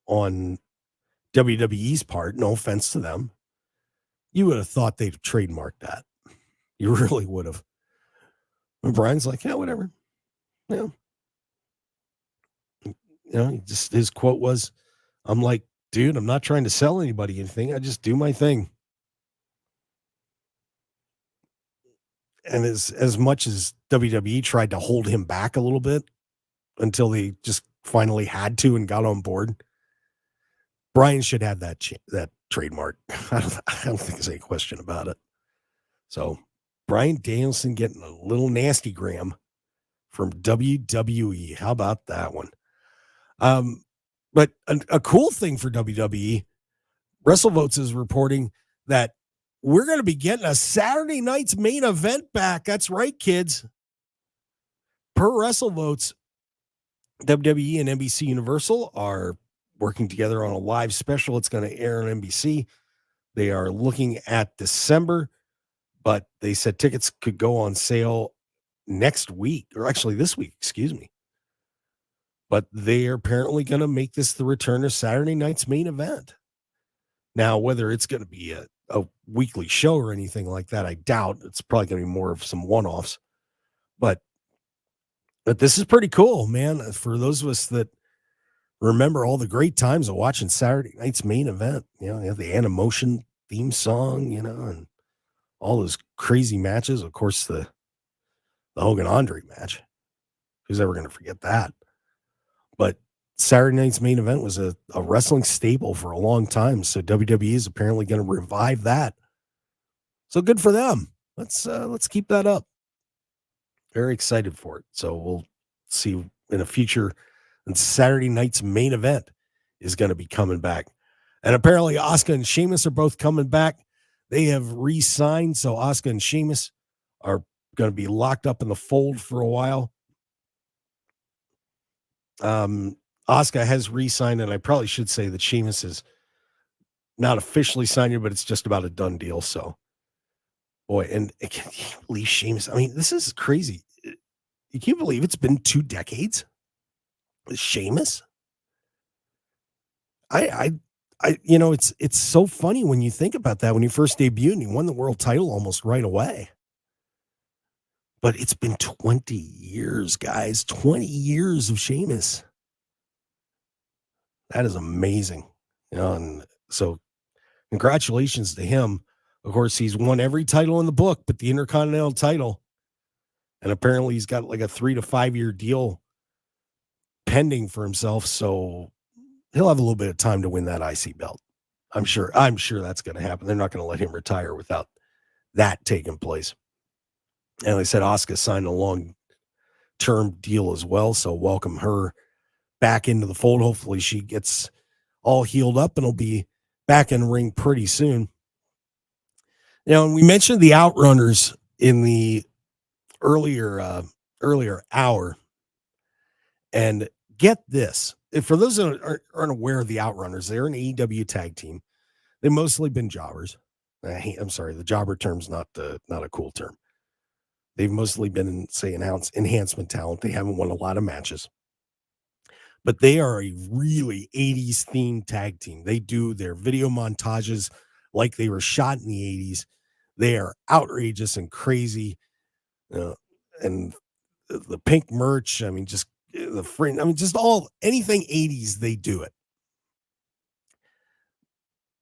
on WWE's part. No offense to them. You would have thought they'd trademarked that. You really would have. And Brian's like, yeah, whatever. Yeah. Just his quote was, I'm like, dude, I'm not trying to sell anybody anything. I just do my thing. And as much as WWE tried to hold him back a little bit until they just finally had to and got on board, Brian should have that trademark. I don't think there's any question about it. So Bryan Danielson getting a little nasty gram from WWE. How about that one? But a cool thing for WWE, WrestleVotes is reporting that we're going to be getting a Saturday night's main event back. That's right, kids. Per WrestleVotes, WWE and NBC Universal are working together on a live special. It's going to air on NBC. They are looking at December, but they said tickets could go on sale next week, or actually this week, excuse me. But they are apparently going to make this the return of Saturday night's main event. Now, whether it's going to be a weekly show or anything like that, I doubt. It's probably going to be more of some one-offs. But this is pretty cool, man. For those of us that remember all the great times of watching Saturday night's main event, you have the Animotion theme song, and all those crazy matches. Of course, the Hogan Andre match. Who's ever going to forget that? But Saturday night's main event was a wrestling staple for a long time. So WWE is apparently going to revive that. So good for them. Let's keep that up. Very excited for it. So we'll see in the future. And Saturday night's main event is going to be coming back. And apparently Asuka and Sheamus are both coming back. They have re-signed. So Asuka and Sheamus are going to be locked up in the fold for a while. Asuka has re-signed, and I probably should say that Sheamus is not officially signed yet, but it's just about a done deal. So, boy, and can you believe Sheamus? I mean, this is crazy. You can't believe it's been 2 decades with Sheamus. It's so funny when you think about that. When he first debuted, and he won the world title almost right away. But it's been 20 years, guys. 20 years of Sheamus. That is amazing. And so congratulations to him. Of course, he's won every title in the book, but the Intercontinental title. And apparently he's got like a 3 to 5 year deal pending for himself. So he'll have a little bit of time to win that IC belt. I'm sure that's going to happen. They're not going to let him retire without that taking place. And they said Asuka signed a long-term deal as well, so welcome her back into the fold. Hopefully she gets all healed up and will be back in the ring pretty soon. And we mentioned the Outrunners in the earlier hour. And get this. For those that aren't aware of the Outrunners, they're an AEW tag team. They've mostly been jobbers. I'm sorry, the jobber term's not a cool term. They've mostly been, say, enhancement talent. They haven't won a lot of matches. But they are a really 80s themed tag team. They do their video montages like they were shot in the 80s. They are outrageous and crazy. And the pink merch, I mean, just the fringe, I mean, just anything 80s, they do it.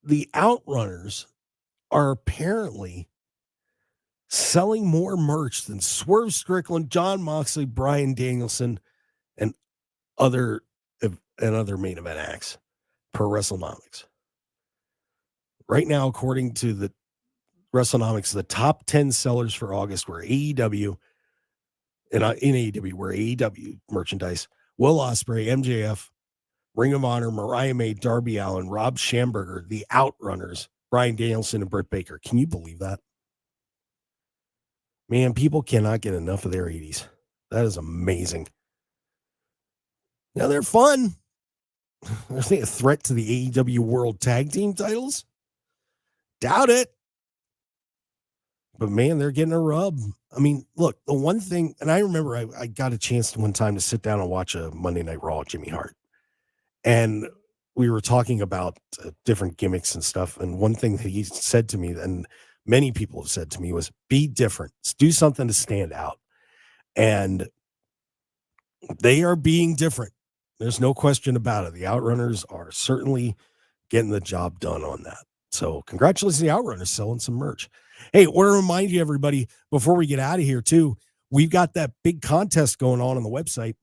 The Outrunners are apparently selling more merch than Swerve Strickland, John Moxley, Bryan Danielson, and other main event acts per WrestleNomics. Right now, according to the WrestleNomics, the top 10 sellers for August were AEW, and in AEW were AEW merchandise, Will Ospreay, MJF, Ring of Honor, Mariah May, Darby Allin, Rob Schamberger, the Outrunners, Bryan Danielson, and Britt Baker. Can you believe that? Man, people cannot get enough of their 80s. That is amazing. Now, they're fun. Are they a threat to the AEW World Tag Team titles? Doubt it. But, man, they're getting a rub. I mean, look, the one thing, and I remember I got a chance one time to sit down and watch a Monday Night Raw with Jimmy Hart. And we were talking about different gimmicks and stuff. And one thing that he said to me, and many people have said to me, was be different. Do something to stand out. And they are being different. There's no question about it. The Outrunners are certainly getting the job done on that. So congratulations to the Outrunners selling some merch. Hey, I want to remind you, everybody, before we get out of here, too, we've got that big contest going on the website.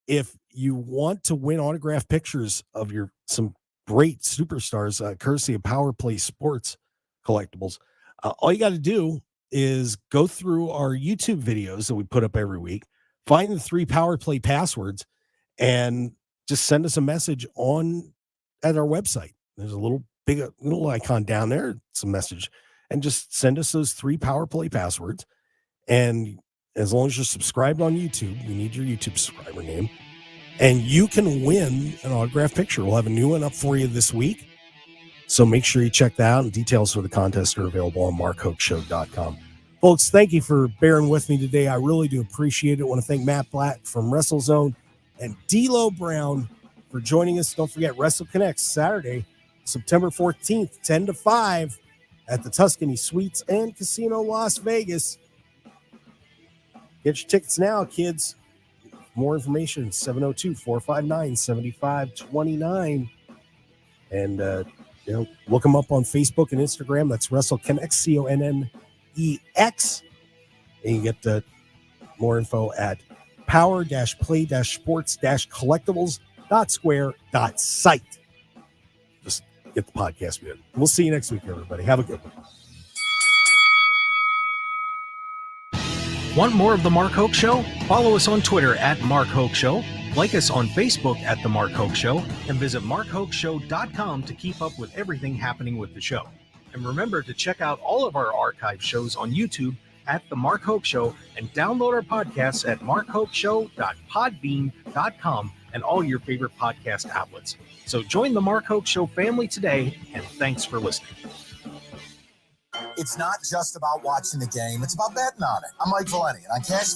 If you want to win autographed pictures of some great superstars, courtesy of Power Play Sports Collectibles, all you got to do is go through our YouTube videos that we put up every week, find the 3 Power Play passwords, and just send us a message at our website. There's a little icon down there. It's a message, and just send us those 3 Power Play passwords. And as long as you're subscribed on YouTube, you need your YouTube subscriber name, and you can win an autographed picture. We'll have a new one up for you this week. So make sure you check that out, and details for the contest are available on markhokeshow.com. Folks, thank you for bearing with me today. I really do appreciate it. I want to thank Matt Black from WrestleZone and D'Lo Brown for joining us. Don't forget Wrestle Connects Saturday, September 14th, 10 to 5 at the Tuscany Suites and Casino Las Vegas. Get your tickets now, kids. More information, 702-459-7529. And, look them up on Facebook and Instagram. That's Wrestle Connects, CONNEX. And you get more info at power-play-sports-collectibles.square.site. Just get the podcast muted. We'll see you next week, everybody. Have a good one. Want more of The Mark Hoke Show? Follow us on Twitter at Mark Hoke Show, like us on Facebook at The Mark Hoke Show, and visit markhokeshow.com to keep up with everything happening with the show. And remember to check out all of our archive shows on YouTube at The Mark Hoke Show, and download our podcasts at markhokeshow.podbean.com and all your favorite podcast outlets. So join the Mark Hoke Show family today, and thanks for listening. It's not just about watching the game. It's about betting on it. I'm Mike Valeni, and on Cash